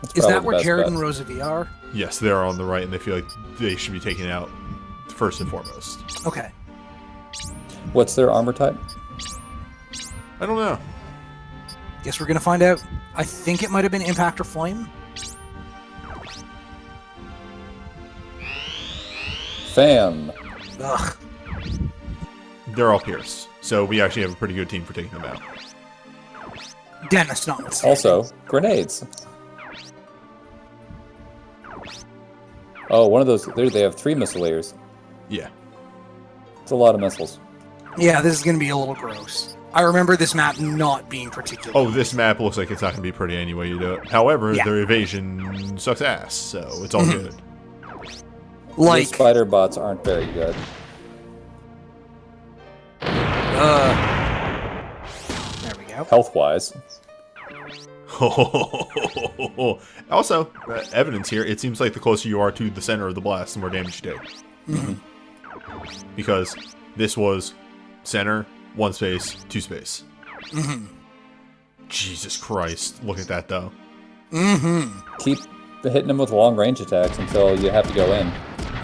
That's Is probably that the where best Jared bet. and Rosa V are? Yes, they're on the right, and they feel like they should be taken out first and foremost. Okay. What's their armor type? I don't know. Guess we're gonna find out. I think it might have been Impact or Flame. Fam. Ugh. They're all Pierce, so we actually have a pretty good team for taking them out. Dennis, not Also, grenades. Oh, one of those. They have 3 missileers. Yeah. It's a lot of missiles. Yeah, this is gonna be a little gross. I remember this map not being particular. Oh, this map looks like it's not going to be pretty any way you do it. However, Yeah. their evasion sucks ass, so it's all good. Those Like, spider bots aren't very good. there we go. Health-wise. Also, evidence here, it seems like the closer you are to the center of the blast, the more damage you take. Because this was center, 1 space, 2 space. Jesus Christ. Look at that, though. Keep hitting them with long-range attacks until you have to go in.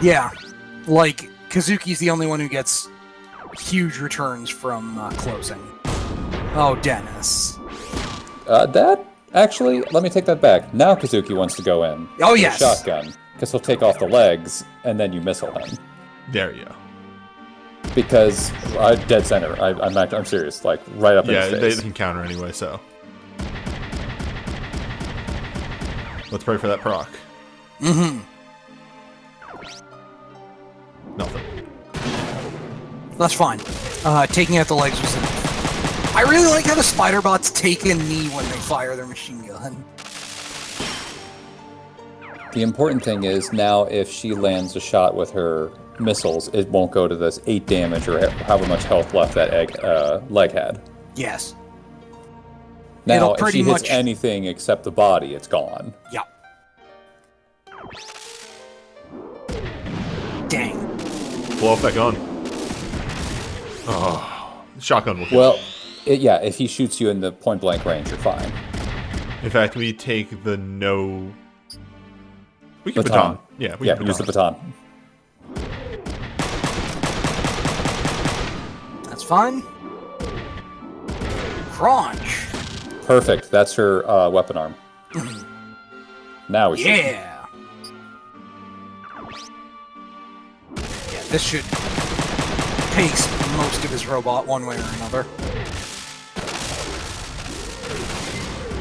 Yeah. Like, Kazuki's the only one who gets huge returns from closing. Oh, Dennis. That, actually, let me take that back. Now Kazuki wants to go in. Oh, with a yes. shotgun. Because he'll take off the legs, and then you missile him. There you go. Because, dead center. I'm serious. Like, right up in Yeah, his they face. can counter anyway, so. Let's pray for that proc. Nothing. That's fine. Taking out the legs was enough. I really like how the spider bots take a knee when they fire their machine gun. The important thing is, now if she lands a shot with her missiles, it won't go to this 8 damage or however much health left that leg had. Yes. Now, It'll if pretty she hits much- anything except the body, it's gone. Yeah. Dang. Blow up that gun. Oh. Shotgun will kill. Well, yeah, if he shoots you in the point-blank range, you're fine. In fact, we take the no... We can Baton. baton. Yeah, we Yeah, can use the baton. baton. That's fine. Crunch. Perfect. That's her weapon arm. Now we shoot. Yeah. Yeah, this should pace most of his robot one way or another.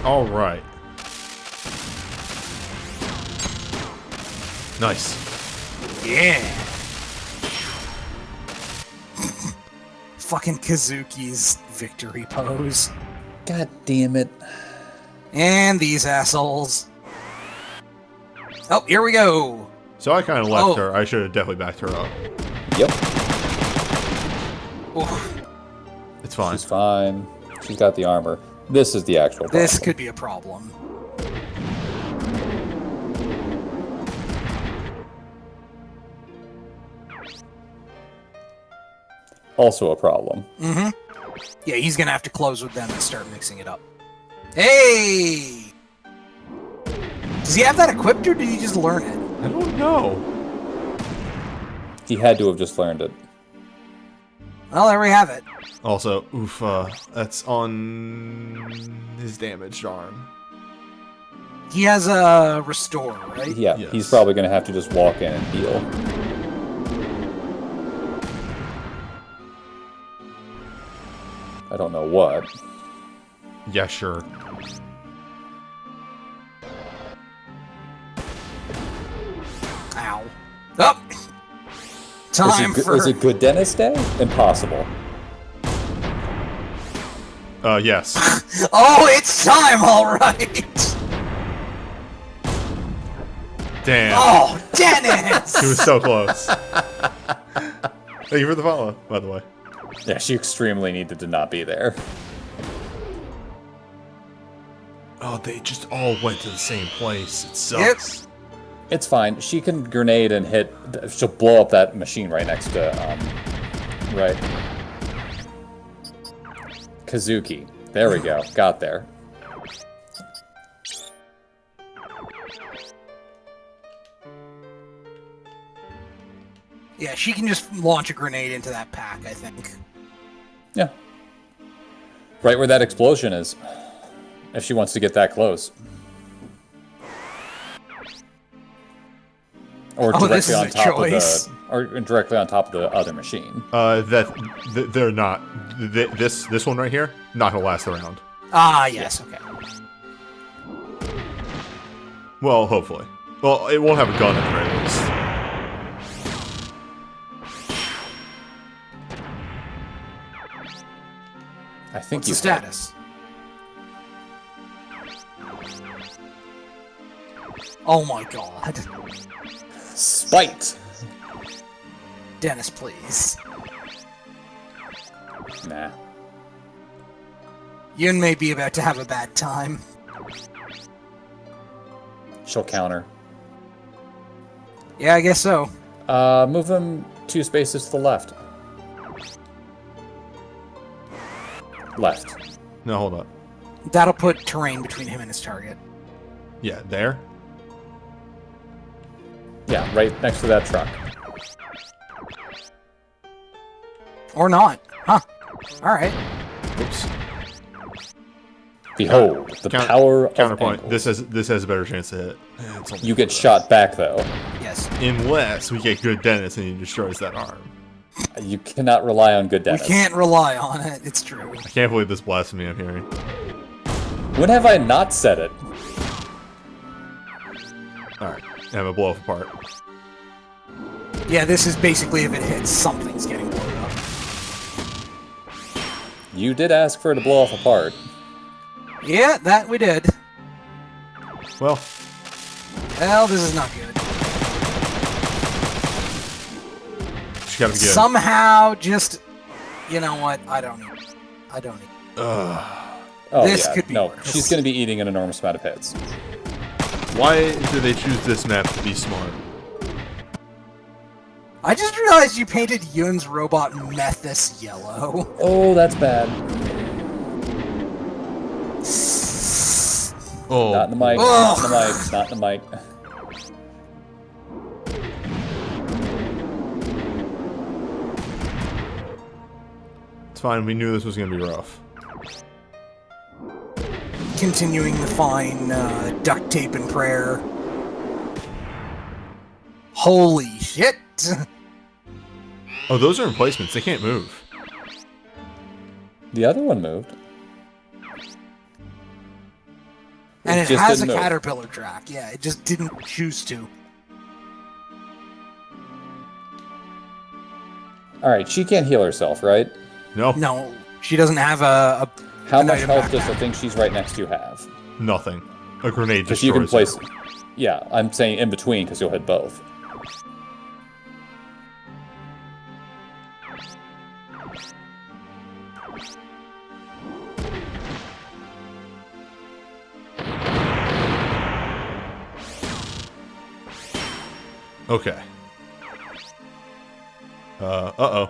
All right. Nice. Yeah. Fucking Kazuki's victory pose. God damn it. And these assholes. Oh, here we go. So I kind of left Oh. her. I should have definitely backed her up. Yep. Oof, It's fine. She's fine. She's got the armor. This is the actual problem. this could be a problem. Also a problem. Yeah, he's gonna have to close with them and start mixing it up. Hey! Does he have that equipped or did he just learn it? I don't know. He had to have just learned it. Well, there we have it. Also, oof, that's on his damaged arm. He has a restore, right? Yeah, Yes. he's probably going to have to just walk in and heal. I don't know what. Yeah, sure. Ow. Up. Time for. Is it good dentist day? Impossible. Yes. Oh, it's time, all right. Damn. Oh, Dennis! He was so close. Thank you for the follow, by the way. Yeah, she extremely needed to not be there. Oh, they just all went to the same place. It sucks. It's fine. She can grenade and hit. She'll blow up that machine right next to, right. Kazuki. There we go. Got there. Yeah, she can just launch a grenade into that pack, I think. Yeah. Right where that explosion is. If she wants to get that close. Or this directly is on a top choice. of the, or directly on top of the other machine. They're not. This one right here, not gonna last the round. Ah, yes, okay. Well, hopefully. Well, it won't have a gun at the very least. I think What's you the status? Oh my god. Spite. Dennis, please. Nah. Yun may be about to have a bad time. She'll counter. Yeah, I guess so. Move him 2 spaces to the left. Left. No, hold up. That'll put terrain between him and his target. Yeah, there. Yeah, right next to that truck. Or not. Huh. Alright. Oops. Behold, the power of Counterpoint. angles. This has a better chance to hit. It's only You get shot back, though. Yes. unless we get good Dennis and he destroys that arm. You cannot rely on good We Dennis. can't rely on it, it's true. I can't believe this blasphemy I'm hearing. When have I not said it? Alright, have a blow off apart. Yeah, this is basically if it hits, something's getting blown up. You did ask for it to blow off apart. Yeah, that we did. Well, Well, this is not good. she gotta be good. Somehow, just... You know what? I don't need... Ugh. Oh, This yeah. could be No, worse. she's going to be eating an enormous amount of hits. Why do they choose this map to be smart? I just realized you painted Yun's robot Methus yellow. Oh, that's bad. Oh, Not in the mic. Not in the mic. Not in the mic. it's fine. We knew this was gonna be rough. Continuing the fine duct tape and prayer. Holy shit! Oh, those are emplacements. They can't move. The other one moved. And it just has a didn't move. caterpillar track. Yeah, it just didn't choose to. Alright, she can't heal herself, right? No, No, she doesn't have a How an much item health does backpack. the thing she's right next to have? nothing. A grenade Because you can destroys place... her. Yeah, I'm saying in between because you'll hit both. Okay. Uh-oh.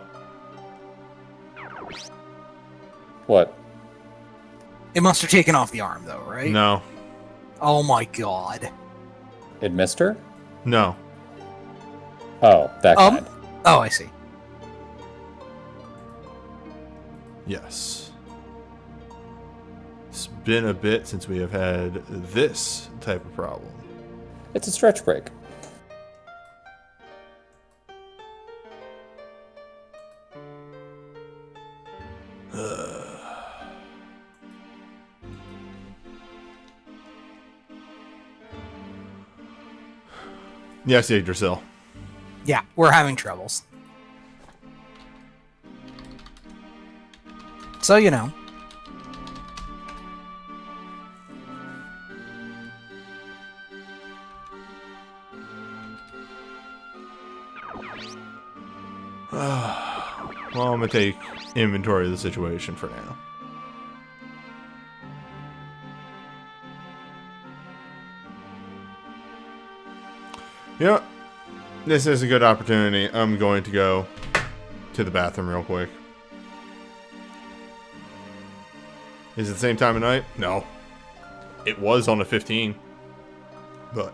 What? It must have taken off the arm, though, right? No. Oh my god. It missed her? No. Oh, that kind. Oh, I see. Yes. This been a bit since we have had this type of problem. It's a stretch break. Yes, Yggdrasil. Yeah, we're having troubles. So, you know. Well, I'm going to take inventory of the situation for now. You know, this is a good opportunity. I'm going to go to the bathroom real quick. Is it the same time of night? No. It was on a 15. But.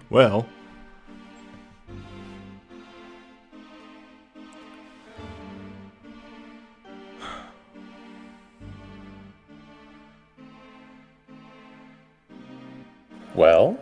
Well. Well?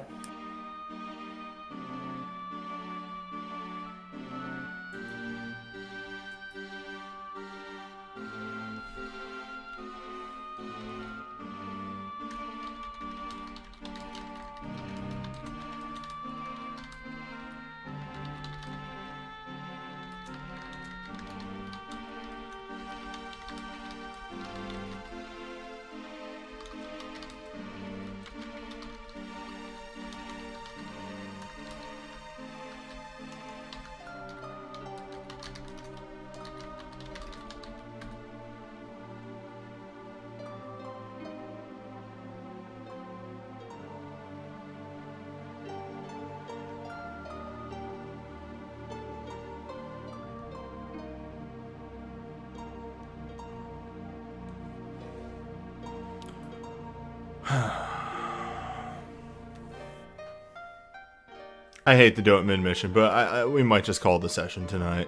I hate to do it mid-mission, but we might just call the session tonight.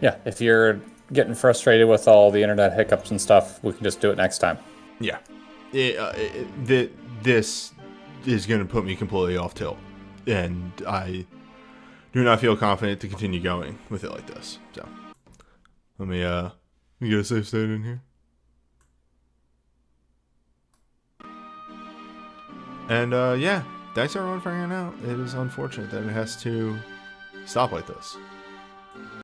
Yeah, if you're getting frustrated with all the internet hiccups and stuff, we can just do it next time. Yeah. This is going to put me completely off tilt. And I do not feel confident to continue going with it like this. So, let me get a safe state in here. And, yeah. Thanks everyone for hanging out. It is unfortunate that it has to stop like this.